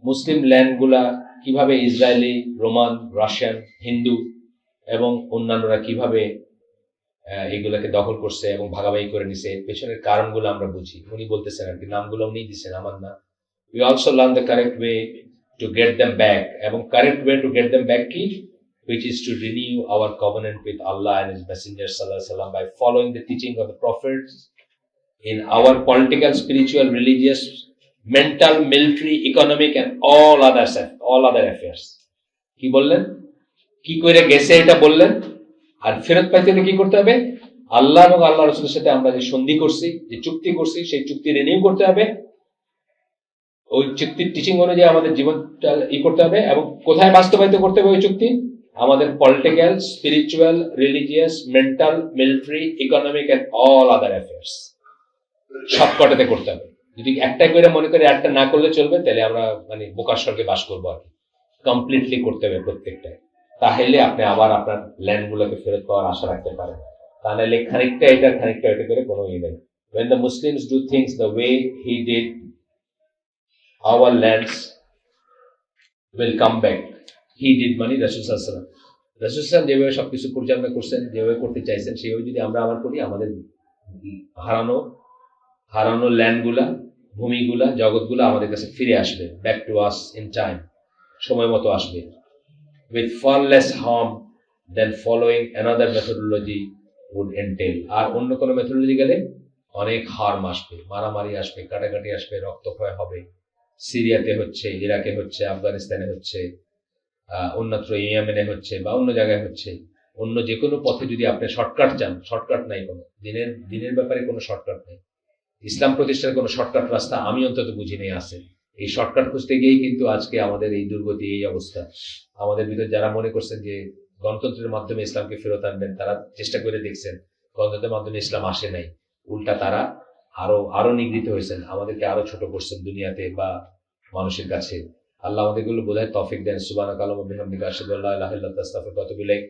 মুসলিম ল্যান্ড গুলা কিভাবে ইসরায়েলি, রোমান, রাশিয়ান, হিন্দু এবং অন্যান্যরা কিভাবে এগুলাকে দখল করছে এবং ভাগাভাগি করে নিছে, পেছনের কারণগুলো আমরা বুঝি। উনি বলতেছেন আর কি, নামগুলো উনি দিচ্ছেন, আমার না। We also learn the correct way to get them back, এবং correct way to get them back কি, which is to renew our covenant with Allah and His Messenger sallallahu alaihi wasallam by following the teaching of the prophets in our political, spiritual, religious, mental, military, economic and all other affairs. কি বললেন, কি করে গেছে এটা বললেন। আর ফেরত পাইতে হলে কি করতে হবে, আল্লাহ এবং আল্লাহ রাসূলের সাথে আমরা যে সন্ধি করছি, যে চুক্তি করছি, সেই চুক্তি রিনিউ করতে হবে, ওই চুক্তির টিচিং অনুযায়ী আমাদের জীবনটা করতে হবে। এবং কোথায় বাস্তবায়িত করতে হবে ওই চুক্তি, আমাদের political, spiritual, religious, mental, military, economic and all other affairs, সবকটাতে করতে হবে। যদি একটা করে মনে করে একটা না করলে চলবে, তাহলে আমরা মানে বোকার স্বর্গে বাস করবো আর কি। কমপ্লিটলি করতে হবে প্রত্যেকটা, তাহলে আপনি আবার আপনার ল্যান্ড গুলোকে ফেরত পাওয়ার আশা রাখতে পারেন। তাহলে খানিকটা এটা খানিকটা এটা করে কোনো নেই। When the Muslims do things the way he did, our lands will come back. He did মানে রাসূল সাল্লাল্লাহু আলাইহি ওয়াসাল্লাম, রাসূল সাল্লাল্লাহু যেভাবে সবকিছু পরিচালনা করছেন, যেভাবে করতে চাইছেন, সেভাবে যদি আমরা আবার করি, আমাদের হারানো ল্যান্ড গুলা, ভূমিগুলা, জগৎগুলা আমাদের কাছে ফিরে আসবে, back to us in time, সময় মতো আসবে, with far less harm than following another methodology would entail. আর অন্য কোনো মেথোডোলজি গেলে অনেক হার্ম আসবে, মারামারি আসবে, কাটাকাটি আসবে, রক্তক্ষয় হবে। সিরিয়াতে হচ্ছে, ইরাকে হচ্ছে, আফগানিস্তানে হচ্ছে, অন্যত্র ইয়েমেনে হচ্ছে, বা অন্য জায়গায় হচ্ছে। অন্য যে কোনো পথে যদি আপনি শর্টকাট চান, শর্টকাট নাই, কোনো দিনের ব্যাপারে কোনো শর্টকাট নেই। ইসলাম প্রতিষ্ঠার কোনো শর্টকাট রাস্তা আমি অন্তত বুঝি নেই আছে। এই শর্টকাট খুঁজতে গিয়েই কিন্তু আজকে আমাদের এই দুর্গতি, এই অবস্থা। আমাদের ভিতরে যারা মনে করছেন যে গণতন্ত্রের মাধ্যমে ইসলামকে ফেরত আনবেন, তারা চেষ্টা করে দেখছেন, গণতন্ত্রের মাধ্যমে ইসলাম আসে নাই। উল্টা তারা আরো নিগৃহীত হয়েছেন, আমাদেরকে আরো ছোট করছেন দুনিয়াতে বা মানুষের কাছে। আল্লাহ আমাদেরগুলো বোধহয় তৌফিক দেন। সুবহানাকা আল্লাহুম্মা ওয়া বিহামদিকা আশহাদু আল্লা ইলাহা ইল্লা আনতা আস্তাগফিরুকা ওয়া আতুবু ইলাইক।